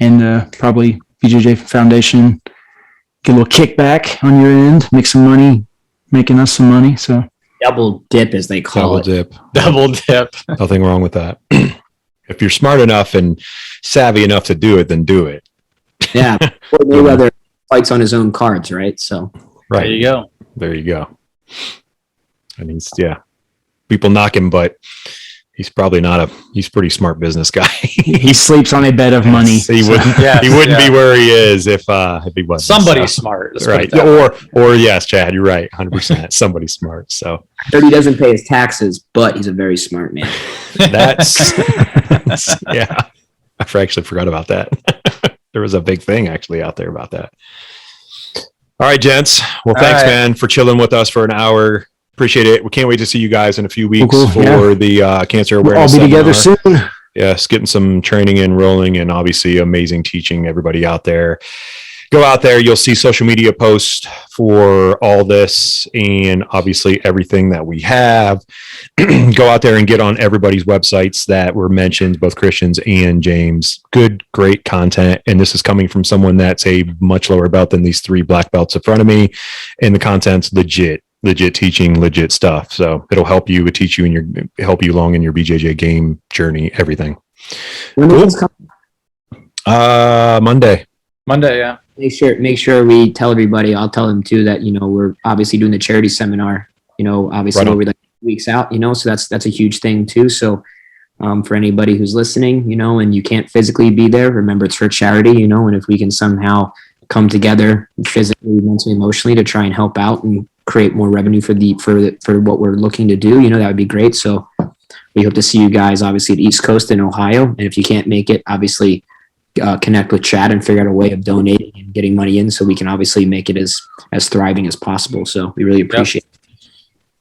and probably BJJ Foundation. Get a little kickback on your end, make some money, making us some money. So Double dip, as they call it. Double dip. Nothing wrong with that. If you're smart enough and savvy enough to do it, then do it. Yeah. Mayweather fights on his own cards, right? So Right. There you go. There you go. I mean, yeah, people knock him, but he's probably he's a pretty smart business guy. he sleeps on a bed of money. He wouldn't be where he is if he wasn't. Somebody's smart. Let's put Right. it that way. Or yes, Chad, you're right. 100%. Somebody's smart. So I heard he doesn't pay his taxes, but he's a very smart man. that's yeah. I actually forgot about that. There was a big thing actually out there about that. All right, gents. Well, thanks, man, for chilling with us for an hour. Appreciate it. We can't wait to see you guys in a few weeks for the cancer awareness. We'll all be together soon. Yes, getting some training and rolling, and obviously amazing teaching. Everybody out there, go out there. You'll see social media posts for all this, and obviously everything that we have. Go out there and get on everybody's websites that were mentioned, both Kristian's and James. Good, great content, and this is coming from someone that's a much lower belt than these 3 black belts in front of me, and the content's legit teaching, legit stuff. So it'll help you, teach you, and help you along in your BJJ game journey, everything. When does this come? Monday, Yeah. Make sure we tell everybody. I'll tell them too that we're obviously doing the charity seminar. Obviously over like weeks out. So that's a huge thing too. So for anybody who's listening, and you can't physically be there, remember it's for charity. And if we can somehow come together physically, mentally, emotionally to try and help out and create more revenue for what we're looking to do, that would be great. So we hope to see you guys obviously at East Coast in Ohio. And if you can't make it, obviously connect with Chad and figure out a way of donating and getting money in so we can obviously make it as thriving as possible. So we really appreciate it.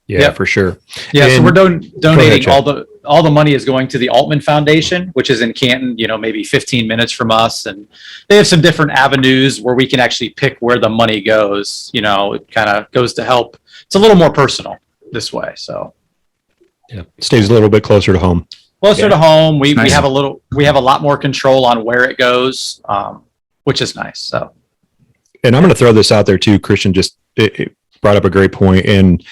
Yeah, for sure. Yeah, And so we're donating ahead, all the money is going to the Altman Foundation, which is in Canton, maybe 15 minutes from us. And they have some different avenues where we can actually pick where the money goes. It kind of goes to help. It's a little more personal this way. So yeah, it stays a little bit closer to home. Closer to home. We Nice. have a lot more control on where it goes, which is nice. So, And I'm going to throw this out there too. Kristian just it brought up a great point, and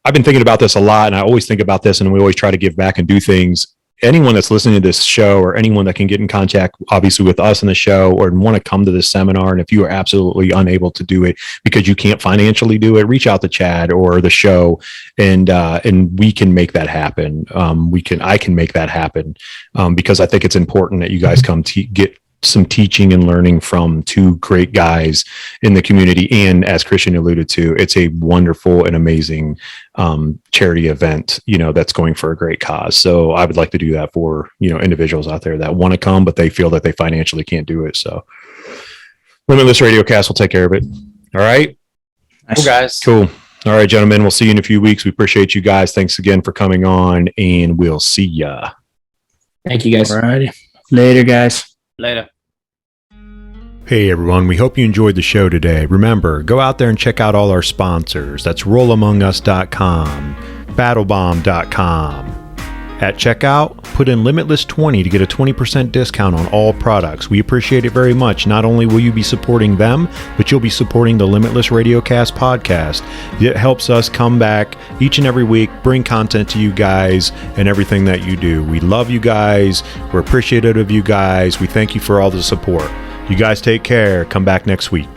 I've been thinking about this a lot, and I always think about this, and we always try to give back and do things. Anyone that's listening to this show, or anyone that can get in contact, obviously, with us in the show, or want to come to this seminar, and if you are absolutely unable to do it because you can't financially do it, reach out to Chad or the show, and we can make that happen. I can make that happen because I think it's important that you guys come get some teaching and learning from 2 great guys in the community. And as Kristian alluded to, it's a wonderful and amazing charity event, that's going for a great cause. So I would like to do that for, individuals out there that want to come, but they feel that they financially can't do it. So Limitless Radiocast will take care of it. All right. Nice. cool, guys. Cool. All right, gentlemen, we'll see you in a few weeks. We appreciate you guys. Thanks again for coming on, and we'll see ya. Thank you guys. All righty. Later, guys. Later. Hey everyone, we hope you enjoyed the show today. Remember, go out there and check out all our sponsors. That's RollAmongUs.com, BattleBomb.com. At checkout, put in Limitless20 to get a 20% discount on all products. We appreciate it very much. Not only will you be supporting them, but you'll be supporting the Limitless Radiocast podcast. It helps us come back each and every week, bring content to you guys and everything that you do. We love you guys. We're appreciative of you guys. We thank you for all the support. You guys take care. Come back next week.